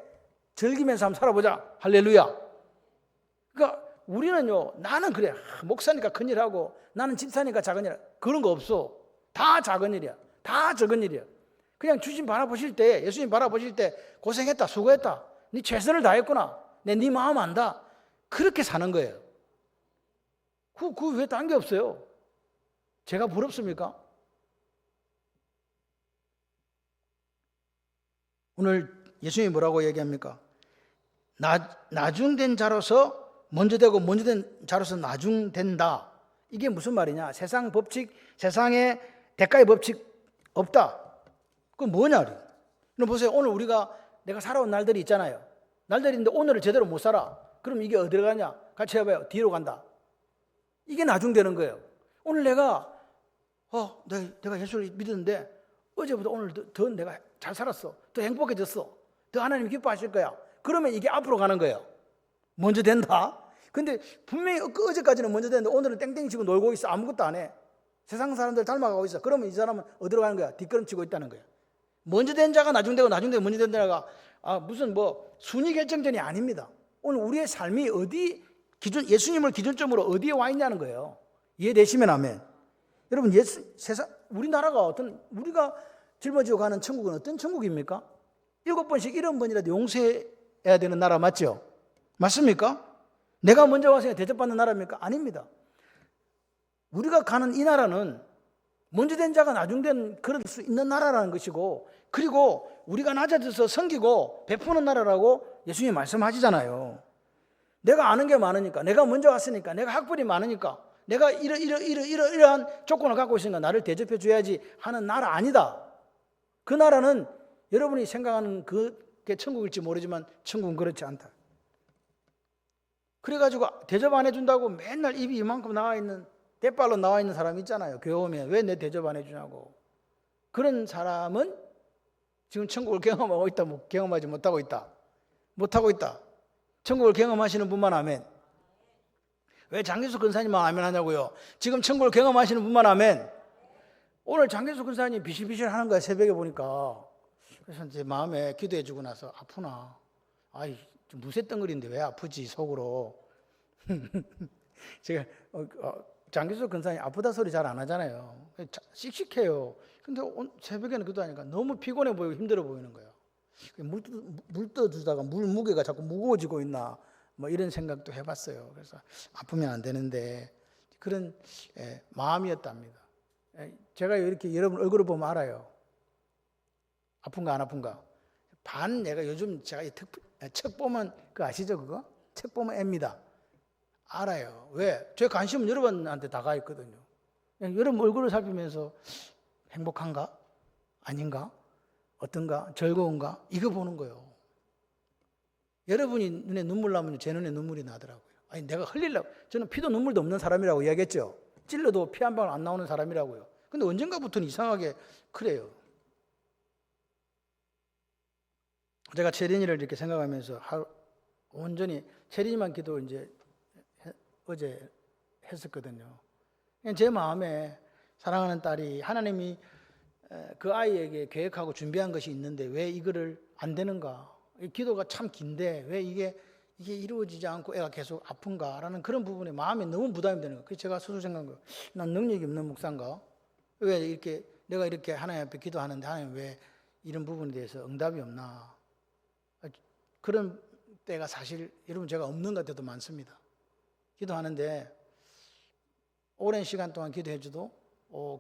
즐기면서 한번 살아보자. 할렐루야. 그러니까 우리는요, 나는 그래. 목사니까 큰일하고 나는 집사니까 작은 일. 그런 거 없어. 다 작은 일이야. 다 적은 일이야. 그냥 주님 바라보실 때, 예수님 바라보실 때 고생했다, 수고했다. 네 최선을 다했구나. 네 마음 안다. 그렇게 사는 거예요. 그 왜 딴 게 없어요? 제가 부럽습니까? 오늘 예수님이 뭐라고 얘기합니까? 나중된 자로서 먼저 되고 먼저 된 자로서 나중된다. 이게 무슨 말이냐? 세상 법칙, 세상에 대가의 법칙 없다. 그건 뭐냐? 그럼 보세요. 오늘 내가 살아온 날들이 있잖아요. 날들인데 오늘을 제대로 못 살아. 그럼 이게 어디로 가냐? 같이 해봐요. 뒤로 간다. 이게 나중되는 거예요. 오늘 내가 예수를 믿었는데 어제보다 오늘 더 내가 잘 살았어. 더 행복해졌어. 더 하나님 기뻐하실 거야. 그러면 이게 앞으로 가는 거예요. 먼저 된다. 근데 분명히 어제까지는 먼저 됐는데 오늘은 땡땡 치고 놀고 있어. 아무것도 안 해. 세상 사람들 닮아가고 있어. 그러면 이 사람은 어디로 가는 거야? 뒷걸음치고 있다는 거야. 먼저 된 자가 나중 되고 나중 되고 먼저 된 자가 무슨 뭐 순위 결정전이 아닙니다. 오늘 우리의 삶이 어디 기준, 예수님을 기준점으로 어디에 와 있냐는 거예요. 이해되시면 아멘. 여러분, 세상 우리나라가 우리가 짊어지고 가는 천국은 어떤 천국입니까? 7번씩 70번이라도 용서해야 되는 나라 맞죠? 맞습니까? 내가 먼저 와서 대접받는 나라입니까? 아닙니다. 우리가 가는 이 나라는 먼저 된 자가 나중 된 그럴 수 있는 나라라는 것이고, 그리고 우리가 낮아져서 섬기고 베푸는 나라라고 예수님이 말씀하시잖아요. 내가 아는 게 많으니까, 내가 먼저 왔으니까, 내가 학벌이 많으니까, 내가 이러한 조건을 갖고 있으니까 나를 대접해 줘야지 하는 나라 아니다. 그 나라는 여러분이 생각하는 그게 천국일지 모르지만 천국은 그렇지 않다. 그래가지고 대접 안 해준다고 맨날 입이 이만큼 나와 있는, 대빨로 나와 있는 사람 있잖아요. 교회 오면 왜 내 대접 안 해주냐고. 그런 사람은 지금 천국을 경험하고 있다, 경험하지 못하고 있다. 못하고 있다. 천국을 경험하시는 분만 아멘. 왜 장기수 근사님만 아멘 하냐고요. 지금 천국을 경험하시는 분만 아멘. 오늘 장기수 근사님 비실비실 하는 거야, 새벽에 보니까. 그래서 제 마음에 기도해 주고 나서 아프나. 아이, 좀 무쇠덩어리인데 왜 아프지, 속으로. 제가 장기수 근사님 아프다 소리 잘 안 하잖아요. 씩씩해요. 근데 새벽에는 기도하니까 너무 피곤해 보이고 힘들어 보이는 거예요. 물 떠주다가 물 무게가 자꾸 무거워지고 있나, 뭐 이런 생각도 해봤어요. 그래서 아프면 안 되는데 그런 마음이었답니다. 제가 이렇게 여러분 얼굴을 보면 알아요. 아픈가 안 아픈가. 내가 요즘 제가 책 보면 그거 아시죠? 그거? 책 보면 앱니다. 알아요. 왜? 제 관심은 여러분한테 다 가 있거든요. 여러분 얼굴을 살피면서 행복한가? 아닌가? 어떤가? 즐거운가? 이거 보는 거예요. 여러분이 눈에 눈물 나면 제 눈에 눈물이 나더라고요. 아니, 내가 흘리려고. 저는 피도 눈물도 없는 사람이라고 이야기했죠. 찔러도 피 한 방울 안 나오는 사람이라고요. 근데 언젠가부터는 이상하게 그래요. 제가 체린이를 이렇게 생각하면서 온전히 체린이만 기도 어제 했었거든요. 제 마음에 사랑하는 딸이 하나님이 그 아이에게 계획하고 준비한 것이 있는데 왜 이거를 안 되는가? 기도가 참 긴데 왜 이게 이루어지지 않고 애가 계속 아픈가라는 그런 부분에 마음이 너무 부담이 되는 거예요. 그래서 제가 스스로 생각한 거예요. 난 능력이 없는 목사인가? 왜 내가 이렇게 하나님 앞에 기도하는데 하나님 왜 이런 부분에 대해서 응답이 없나? 그런 때가 사실 여러분 제가 없는 것 때도 많습니다. 기도하는데 오랜 시간 동안 기도해줘도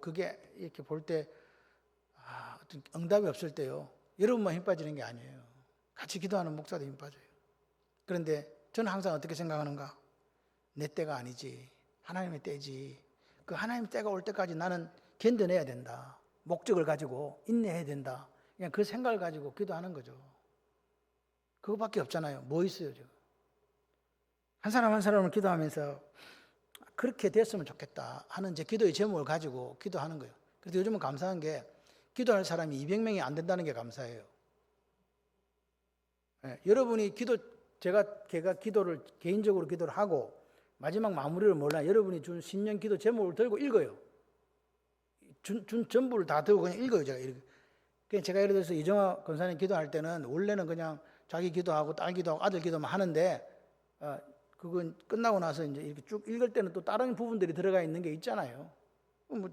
그게 이렇게 볼 때 어떤 응답이 없을 때요. 여러분만 힘 빠지는 게 아니에요. 같이 기도하는 목사도 힘 빠져요. 그런데 저는 항상 어떻게 생각하는가? 내 때가 아니지. 하나님의 때지. 그 하나님의 때가 올 때까지 나는 견뎌내야 된다. 목적을 가지고 인내해야 된다. 그냥 그 생각을 가지고 기도하는 거죠. 그거밖에 없잖아요. 뭐 있어요, 지금? 한 사람 한 사람을 기도하면서 그렇게 됐으면 좋겠다 하는 제 기도의 제목을 가지고 기도하는 거예요. 그래서 요즘은 감사한 게 기도할 사람이 200명이 안 된다는 게 감사해요. 여러분이 제가 기도를 개인적으로 기도를 하고 마지막 마무리를 몰라 여러분이 준 신년 기도 제목을 들고 읽어요. 준 전부를 다 들고 그냥 읽어요. 제가 예를 들어서 이정화 권사님 기도할 때는 원래는 그냥 자기 기도하고 딸 기도하고 아들 기도만 하는데 그건 끝나고 나서 이제 이렇게 쭉 읽을 때는 또 다른 부분들이 들어가 있는 게 있잖아요. 뭐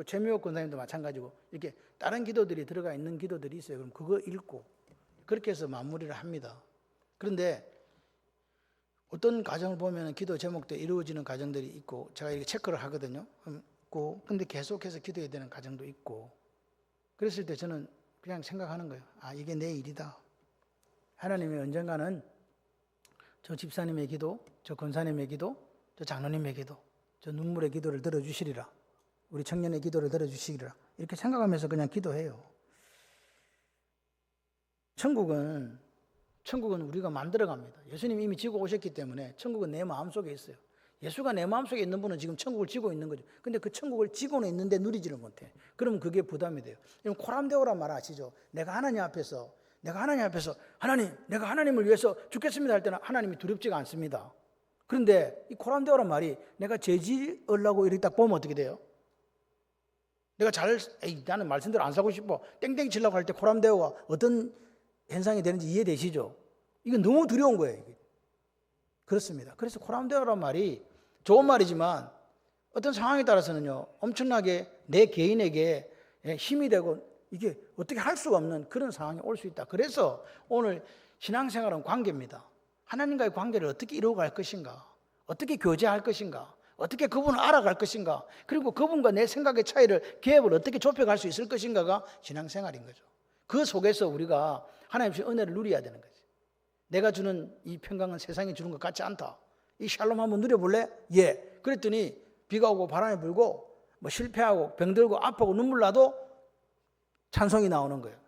최미옥 권사님도 마찬가지고 이렇게 다른 기도들이 들어가 있는 기도들이 있어요. 그럼 그거 읽고 그렇게 해서 마무리를 합니다. 그런데 어떤 과정을 보면 기도 제목도 이루어지는 과정들이 있고 제가 이렇게 체크를 하거든요. 근데 계속해서 기도해야 되는 과정도 있고 그랬을 때 저는 그냥 생각하는 거예요. 이게 내 일이다. 하나님이 언젠가는 저 집사님의 기도, 저 권사님의 기도, 저 장로님의 기도, 저 눈물의 기도를 들어주시리라. 우리 청년의 기도를 들어주시리라. 이렇게 생각하면서 그냥 기도해요. 천국은 우리가 만들어갑니다. 예수님이 이미 지고 오셨기 때문에 천국은 내 마음속에 있어요. 예수가 내 마음속에 있는 분은 지금 천국을 지고 있는 거죠. 근데 그 천국을 지고는 있는데 누리지를 못해. 그러면 그게 부담이 돼요. 여러분 코람데오란 말 아시죠? 내가 하나님 앞에서 하나님, 내가 하나님을 위해서 죽겠습니다 할 때는 하나님이 두렵지가 않습니다. 그런데 이 코람데오란 말이 내가 죄 지으려고 이렇게 딱 보면 어떻게 돼요? 내가 나는 말씀대로 안 살고 싶어. 땡땡 치려고 할 때 코람데오가 어떤 현상이 되는지 이해되시죠? 이건 너무 두려운 거예요. 이게. 그렇습니다. 그래서 코람데오란 말이 좋은 말이지만 어떤 상황에 따라서는요, 엄청나게 내 개인에게 힘이 되고 이게 어떻게 할 수가 없는 그런 상황이 올 수 있다. 그래서 오늘 신앙생활은 관계입니다. 하나님과의 관계를 어떻게 이루어갈 것인가, 어떻게 교제할 것인가, 어떻게 그분을 알아갈 것인가, 그리고 그분과 내 생각의 차이를, 갭을 어떻게 좁혀갈 수 있을 것인가가 신앙생활인 거죠. 그 속에서 우리가 하나님 주신 은혜를 누려야 되는 거지. 내가 주는 이 평강은 세상이 주는 것 같지 않다. 이 샬롬 한번 누려볼래? 예. 그랬더니 비가 오고 바람이 불고 뭐 실패하고 병들고 아프고 눈물 나도 찬송이 나오는 거예요.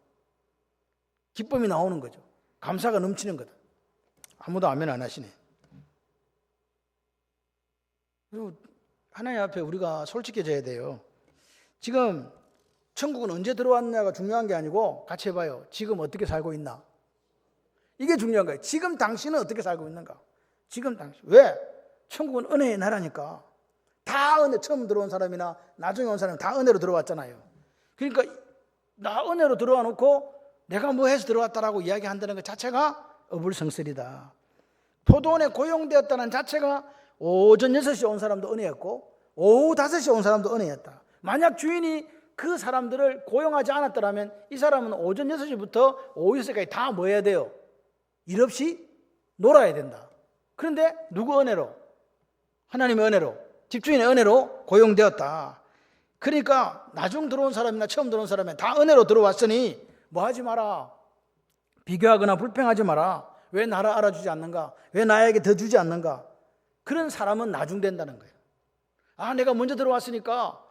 기쁨이 나오는 거죠. 감사가 넘치는 거다. 아무도 아멘 안 하시네. 그리고 하나님 앞에 우리가 솔직해져야 돼요. 지금 천국은 언제 들어왔냐가 중요한 게 아니고 같이 해봐요. 지금 어떻게 살고 있나? 이게 중요한 거예요. 지금 당신은 어떻게 살고 있는가? 지금 당신. 왜? 천국은 은혜의 나라니까. 다 은혜, 처음 들어온 사람이나 나중에 온 사람이 다 은혜로 들어왔잖아요. 그러니까 나 은혜로 들어와 놓고 내가 뭐 해서 들어왔다라고 이야기한다는 것 자체가 어불성설이다. 포도원에 고용되었다는 자체가 오전 6시에 온 사람도 은혜였고 오후 5시에 온 사람도 은혜였다. 만약 주인이 그 사람들을 고용하지 않았더라면 이 사람은 오전 6시부터 오후 6시까지 다 뭐 해야 돼요? 일 없이 놀아야 된다. 그런데 누구 은혜로? 하나님의 은혜로, 집주인의 은혜로 고용되었다. 그러니까 나중 들어온 사람이나 처음 들어온 사람이 다 은혜로 들어왔으니 뭐 하지 마라. 비교하거나 불평하지 마라. 왜 나를 알아주지 않는가? 왜 나에게 더 주지 않는가? 그런 사람은 나중 된다는 거예요. 아, 내가 먼저 들어왔으니까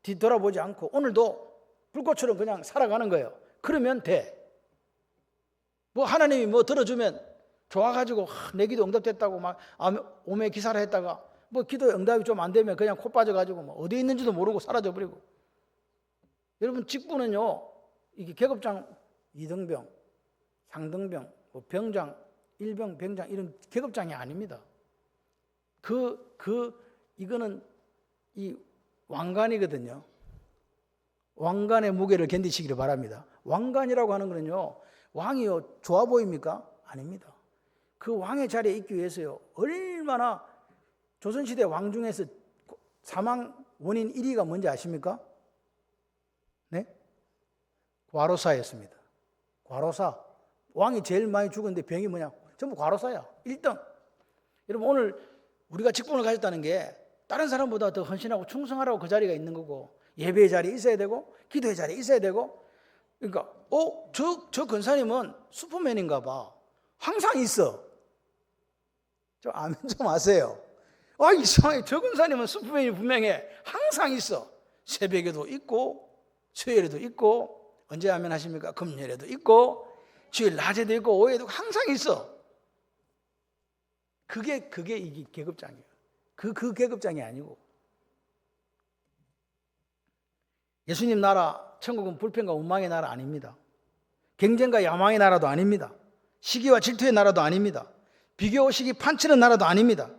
뒤돌아보지 않고 오늘도 불꽃처럼 그냥 살아가는 거예요. 그러면 돼. 뭐 하나님이 뭐 들어주면 좋아가지고 내 기도 응답됐다고 막 오매 기사를 했다가 뭐 기도 응답이 좀 안 되면 그냥 코 빠져가지고 뭐 어디 있는지도 모르고 사라져버리고. 여러분 직분은요, 이게 계급장 2등병, 상등병, 뭐 병장, 1병, 병장 이런 계급장이 아닙니다. 이거는 이 왕관이거든요. 왕관의 무게를 견디시기를 바랍니다. 왕관이라고 하는 거는요, 왕이요 좋아 보입니까? 아닙니다. 그 왕의 자리에 있기 위해서요, 얼마나 조선시대 왕 중에서 사망 원인 1위가 뭔지 아십니까? 네? 과로사였습니다. 과로사. 왕이 제일 많이 죽었는데 병이 뭐냐? 전부 과로사야. 1등. 여러분 오늘 우리가 직분을 가졌다는 게 다른 사람보다 더 헌신하고 충성하라고 그 자리가 있는 거고, 예배의 자리에 있어야 되고 기도의 자리에 있어야 되고. 그러니까 저 권사님은 슈퍼맨인가 봐. 항상 있어. 좀 아멘 좀 하세요. 이상하게 저 권사님은 슈퍼맨이 분명해. 항상 있어. 새벽에도 있고 수요일에도 있고, 언제 아멘 하십니까? 금요일에도 있고 주일 낮에도 있고 오후에도 항상 있어. 그게 이게 계급장이에요. 그 계급장이 아니고. 예수님 나라 천국은 불평과 원망의 나라 아닙니다. 경쟁과 야망의 나라도 아닙니다. 시기와 질투의 나라도 아닙니다. 비교 시기 판치는 나라도 아닙니다.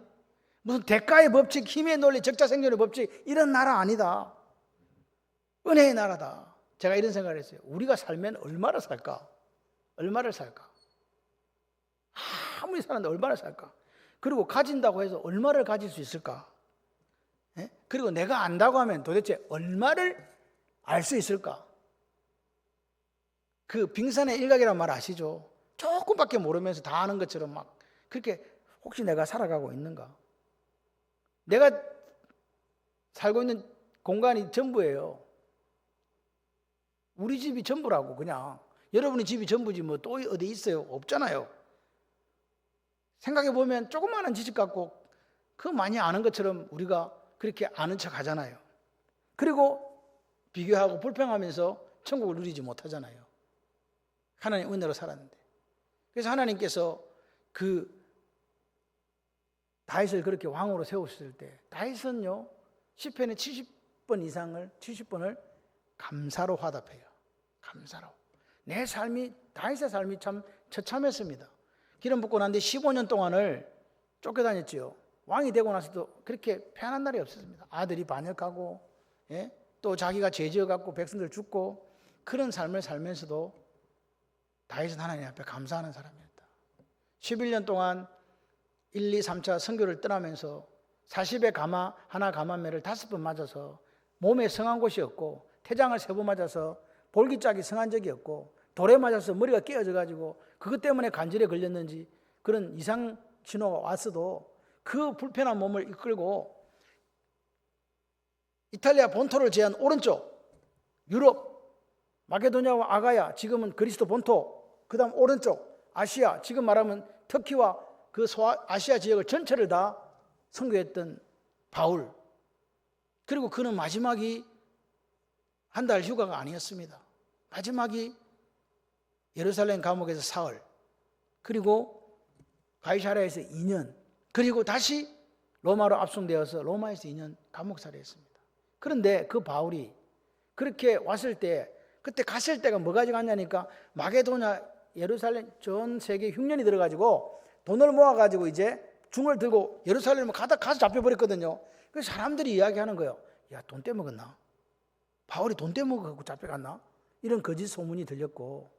무슨 대가의 법칙, 힘의 논리, 적자 생존의 법칙 이런 나라 아니다. 은혜의 나라다. 제가 이런 생각을 했어요. 우리가 살면 얼마나 살까? 얼마를 살까? 아무리 살았는데 얼마나 살까? 그리고 가진다고 해서 얼마를 가질 수 있을까? 그리고 내가 안다고 하면 도대체 얼마를 알 수 있을까? 그 빙산의 일각이라는 말 아시죠? 조금밖에 모르면서 다 아는 것처럼 막 그렇게 혹시 내가 살아가고 있는가? 내가 살고 있는 공간이 전부예요. 우리 집이 전부라고. 그냥 여러분의 집이 전부지 뭐 또 어디 있어요? 없잖아요. 생각해 보면 조그마한 지식 갖고 그 많이 아는 것처럼 우리가 그렇게 아는 척 하잖아요. 그리고 비교하고 불평하면서 천국을 누리지 못하잖아요. 하나님 은혜로 살았는데. 그래서 하나님께서 그 다윗을 그렇게 왕으로 세우셨을 때 다윗은요 시편의 70번을 감사로 화답해요. 감사로. 내 삶이 다윗의 삶이 참 처참했습니다. 기름 붓고 난 뒤 15년 동안을 쫓겨다녔지요. 왕이 되고 나서도 그렇게 편안한 날이 없었습니다. 아들이 반역하고 또 자기가 죄지어갖고 백성들 죽고 그런 삶을 살면서도 다윗은 하나님 앞에 감사하는 사람이었다. 11년 동안 1, 2, 3차 선교를 떠나면서 40의 가마 하나 가마매를 5번 맞아서 몸에 성한 곳이 없고 태장을 3번 맞아서 볼기짝이 성한 적이 없고 돌에 맞아서 머리가 깨어져 가지고 그것 때문에 관절에 걸렸는지 그런 이상 신호가 왔어도 그 불편한 몸을 이끌고 이탈리아 본토를 제한 오른쪽 유럽 마케도니아와 아가야 지금은 그리스도 본토 그 다음 오른쪽 아시아 지금 말하면 터키와 그 소아시아 지역을 전체를 다 선교했던 바울. 그리고 그는 마지막이 한 달 휴가가 아니었습니다. 마지막이 예루살렘 감옥에서 사흘, 그리고 가이사랴에서 2년, 그리고 다시 로마로 압송되어서 로마에서 2년 감옥살이 했습니다. 그런데 그 바울이 그렇게 왔을 때 그때 갔을 때가 뭐 가지고 갔냐니까 마게도냐 예루살렘 전 세계 흉년이 들어가지고 돈을 모아가지고 이제 중을 들고 예루살렘을 가서 잡혀버렸거든요. 그래서 사람들이 이야기하는 거예요. 야, 돈 떼먹었나? 바울이 돈 떼먹어갖고 잡혀갔나? 이런 거짓 소문이 들렸고,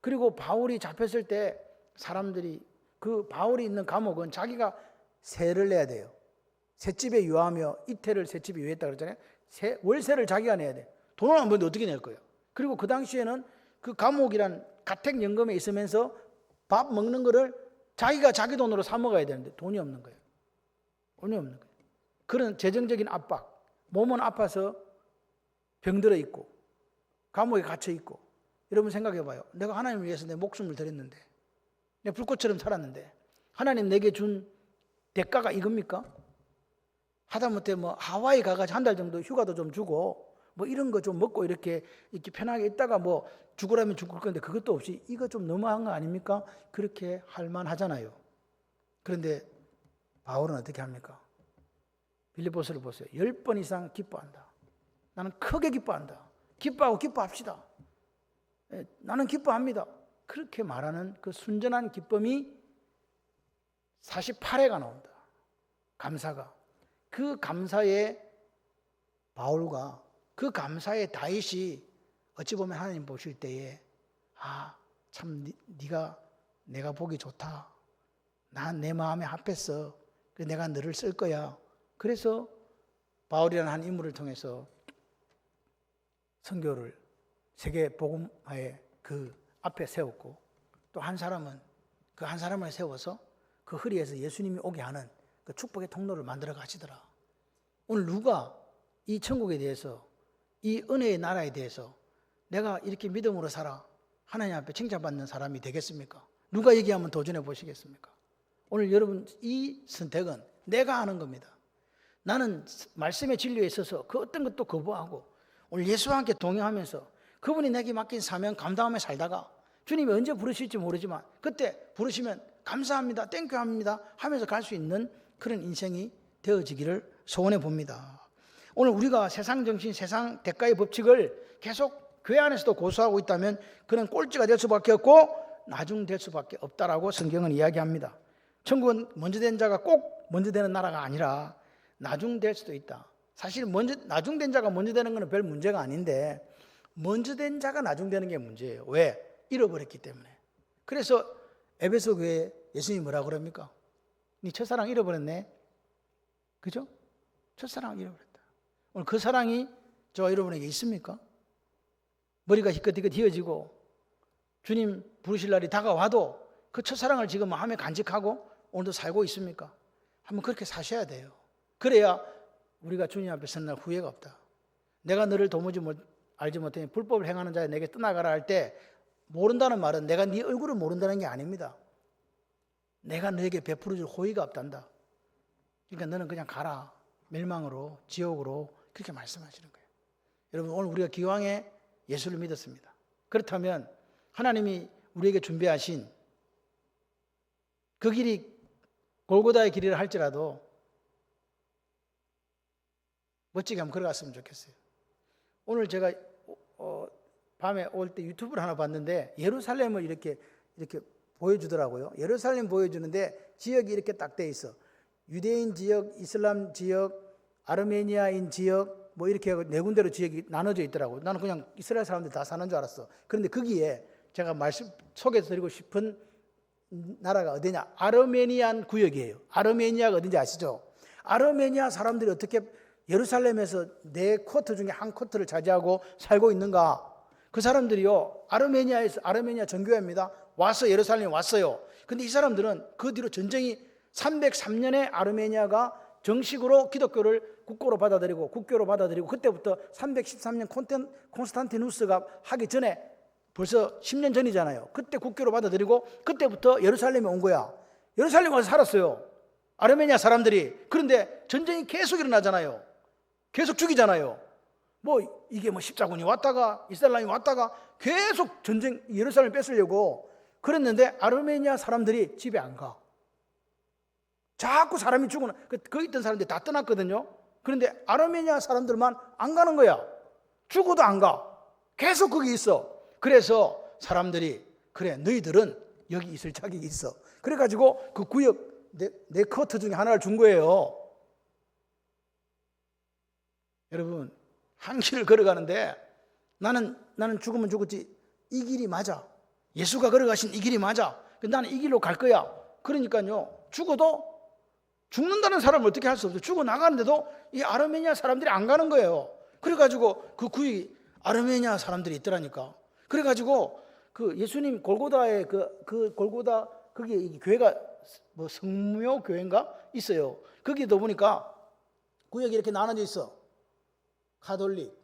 그리고 바울이 잡혔을 때 사람들이 그 바울이 있는 감옥은 자기가 세를 내야 돼요. 셋집에 유하며 이태를 셋집에 유했다 그랬잖아요. 월세를 자기가 내야 돼. 돈을 안 버는데 어떻게 낼 거예요? 그리고 그 당시에는 그 감옥이란 가택연금에 있으면서 밥 먹는 거를 자기가 자기 돈으로 사 먹어야 되는데 돈이 없는 거예요. 돈이 없는 거예요. 그런 재정적인 압박, 몸은 아파서 병들어 있고 감옥에 갇혀 있고. 여러분 생각해 봐요. 내가 하나님을 위해서 내 목숨을 드렸는데, 내가 불꽃처럼 살았는데 하나님 내게 준 대가가 이겁니까? 하다못해 뭐 하와이 가가지고 한 달 정도 휴가도 좀 주고 뭐 이런 거 좀 먹고 이렇게 편하게 있다가 뭐 죽으라면 죽을 건데 그것도 없이 이거 좀 너무한 거 아닙니까? 그렇게 할 만하잖아요. 그런데 바울은 어떻게 합니까? 빌립보서를 보세요. 10번 이상 기뻐한다. 나는 크게 기뻐한다. 기뻐하고 기뻐합시다. 나는 기뻐합니다. 그렇게 말하는 그 순전한 기쁨이 48회가 나온다. 감사가. 그 감사의 바울과 그 감사의 다윗이 어찌 보면 하나님 보실 때에 참 네가 내가 보기 좋다. 난 내 마음에 합했어. 내가 너를 쓸 거야. 그래서 바울이라는 한 인물을 통해서 선교를 세계 복음화의 그 앞에 세웠고, 또 한 사람은 그 한 사람을 세워서 그 허리에서 예수님이 오게 하는 그 축복의 통로를 만들어 가시더라. 오늘 누가 이 천국에 대해서, 이 은혜의 나라에 대해서 내가 이렇게 믿음으로 살아 하나님 앞에 칭찬받는 사람이 되겠습니까? 누가 얘기하면 도전해 보시겠습니까? 오늘 여러분 이 선택은 내가 하는 겁니다. 나는 말씀의 진리에 있어서 그 어떤 것도 거부하고 오늘 예수와 함께 동행하면서 그분이 내게 맡긴 사명 감당하며 살다가 주님이 언제 부르실지 모르지만 그때 부르시면 감사합니다, 땡큐합니다 하면서 갈 수 있는 그런 인생이 되어지기를 소원해 봅니다. 오늘 우리가 세상 정신, 세상 대가의 법칙을 계속 교회 안에서도 고수하고 있다면 그런 꼴찌가 될 수밖에 없고 나중될 수밖에 없다라고 성경은 이야기합니다. 천국은 먼저 된 자가 꼭 먼저 되는 나라가 아니라 나중될 수도 있다. 사실 나중된 자가 먼저 되는 것은 별 문제가 아닌데 먼저 된 자가 나중되는 게 문제예요. 왜? 잃어버렸기 때문에. 그래서 에베소 교회에 예수님이 뭐라고 그럽니까? 네 첫사랑 잃어버렸네. 그죠? 첫사랑 잃어버렸다. 오늘 그 사랑이 저와 여러분에게 있습니까? 머리가 희끗희끗 휘어지고 주님 부르실 날이 다가와도 그 첫사랑을 지금 마음에 간직하고 오늘도 살고 있습니까? 한번 그렇게 사셔야 돼요. 그래야 우리가 주님 앞에 선 날 후회가 없다. 내가 너를 도무지 알지 못하니 불법을 행하는 자에 내게 떠나가라 할 때 모른다는 말은 내가 네 얼굴을 모른다는 게 아닙니다. 내가 너에게 베풀어 줄 호의가 없단다. 그러니까 너는 그냥 가라. 멸망으로, 지옥으로 그렇게 말씀하시는 거예요. 여러분 오늘 우리가 기왕에 예수를 믿었습니다. 그렇다면 하나님이 우리에게 준비하신 그 길이 골고다의 길이라 할지라도 멋지게 한번 걸어갔으면 좋겠어요. 오늘 제가 밤에 올 때 유튜브를 하나 봤는데 예루살렘을 이렇게 보여주더라고요. 예루살렘 보여주는데 지역이 이렇게 딱 돼 있어. 유대인 지역, 이슬람 지역, 아르메니아인 지역, 뭐 이렇게 네 군데로 지역이 나눠져 있더라고요. 나는 그냥 이스라엘 사람들 다 사는 줄 알았어. 그런데 거기에 제가 소개해 드리고 싶은 나라가 어디냐? 아르메니안 구역이에요. 아르메니아가 어딘지 아시죠? 아르메니아 사람들이 어떻게 예루살렘에서 네 쿼터 중에 한 쿼터를 차지하고 살고 있는가? 그 사람들이요, 아르메니아 정교회입니다. 와서 예루살렘에 왔어요. 근데 이 사람들은 그 뒤로 전쟁이 303년에 아르메니아가 정식으로 기독교를 국교로 받아들이고 그때부터 313년 콘스탄티누스가 하기 전에 벌써 10년 전이잖아요. 그때 국교로 받아들이고 그때부터 예루살렘에 온 거야. 예루살렘에 와서 살았어요. 아르메니아 사람들이. 그런데 전쟁이 계속 일어나잖아요. 계속 죽이잖아요. 이게 십자군이 왔다가 이슬람이 왔다가 계속 전쟁 예루살렘 뺏으려고 그랬는데 아르메니아 사람들이 집에 안 가. 자꾸 사람이 죽으나 거기 있던 사람들이 다 떠났거든요. 그런데 아르메니아 사람들만 안 가는 거야. 죽어도 안 가. 계속 거기 있어. 그래서 사람들이 그래 너희들은 여기 있을 자격이 있어. 그래가지고 그 구역 네 쿼터 중에 하나를 준 거예요. 여러분 한 길을 걸어가는데 나는 죽으면 죽었지 이 길이 맞아. 예수가 걸어가신 이 길이 맞아. 나는 이 길로 갈 거야. 그러니까요 죽어도 죽는다는 사람을 어떻게 할 수 없어요. 죽어나가는데도 이 아르메니아 사람들이 안 가는 거예요. 그래가지고 그 구역이 아르메니아 사람들이 있더라니까. 그래가지고 그 예수님 골고다에 그 골고다 거기에 교회가 성묘 교회인가 있어요. 거기도 보니까 구역이 이렇게 나눠져 있어. 가톨릭,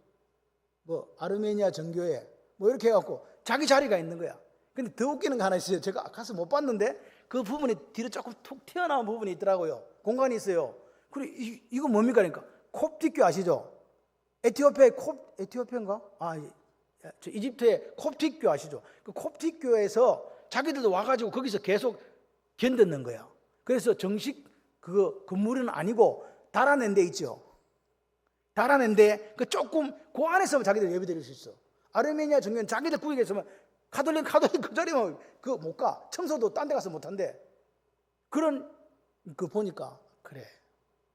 아르메니아 정교회, 이렇게 해갖고 자기 자리가 있는 거야. 근데 더 웃기는 거 하나 있어요. 제가 가서 못 봤는데 그 부분이 뒤로 조금 툭 튀어나온 부분이 있더라고요. 공간이 있어요. 그리고 이거 뭡니까? 그러니까 콥틱교 아시죠? 에티오피아인가? 이집트의 콥틱교 아시죠? 그 콥틱교에서 자기들도 와가지고 거기서 계속 견뎠는 거야. 그래서 정식 그 건물은 아니고 달아낸 데 있죠. 달아낸 데 조금 그 안에서 자기들 예배 드릴 수 있어. 아르메니아 정교회는 자기들 구역에 있으면 가톨릭 그 자리면 못 가. 청소도 딴 데 가서 못 한대. 그런 보니까 그래.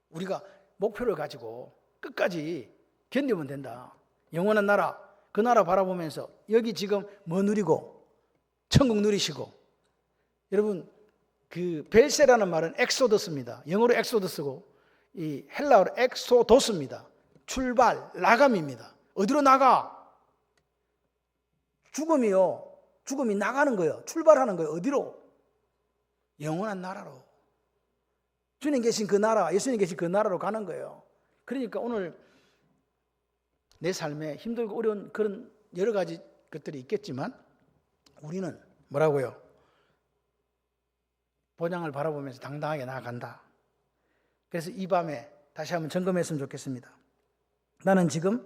우리가 목표를 가지고 끝까지 견디면 된다. 영원한 나라, 그 나라 바라보면서 여기 지금 뭐 누리고 천국 누리시고. 여러분 그 벨세라는 말은 엑소더스입니다. 영어로 엑소더스고 이 헬라어로 엑소도스입니다. 출발, 나감입니다. 어디로 나가? 죽음이 나가는 거예요. 출발하는 거예요. 어디로? 영원한 나라로. 주님 계신 그 나라, 예수님 계신 그 나라로 가는 거예요. 그러니까 오늘 내 삶에 힘들고 어려운 그런 여러 가지 것들이 있겠지만 우리는 뭐라고요? 본향을 바라보면서 당당하게 나아간다. 그래서 이 밤에 다시 한번 점검했으면 좋겠습니다. 나는 지금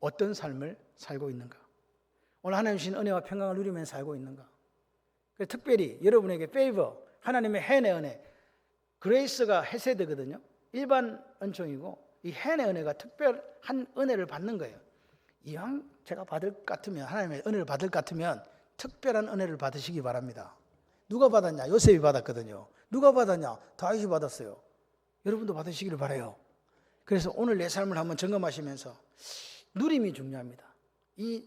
어떤 삶을 살고 있는가? 오늘 하나님 주신 은혜와 평강을 누리면서 살고 있는가? 그래서 특별히 여러분에게 페이버, 하나님의 헨의 은혜, 그레이스가 헤세드거든요. 일반 은총이고 이 헨의 은혜가 특별한 은혜를 받는 거예요. 이왕 제가 받을 것 같으면, 하나님의 은혜를 받을 것 같으면 특별한 은혜를 받으시기 바랍니다. 누가 받았냐? 요셉이 받았거든요. 누가 받았냐? 다윗이 받았어요. 여러분도 받으시기를 바라요. 그래서 오늘 내 삶을 한번 점검하시면서 누림이 중요합니다. 이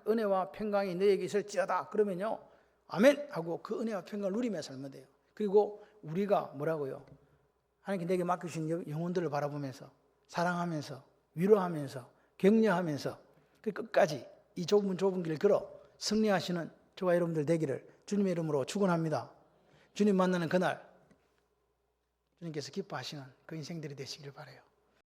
은혜와 평강이 너에게 있을지어다 그러면요 아멘 하고 그 은혜와 평강을 누리며 살면 돼요. 그리고 우리가 뭐라고요? 하나님께 내게 맡겨주신 영혼들을 바라보면서 사랑하면서 위로하면서 격려하면서 그 끝까지 이 좁은 길을 걸어 승리하시는 저와 여러분들 되기를 주님의 이름으로 축원합니다. 주님 만나는 그날 주님께서 기뻐하시는 그 인생들이 되시기를 바라요.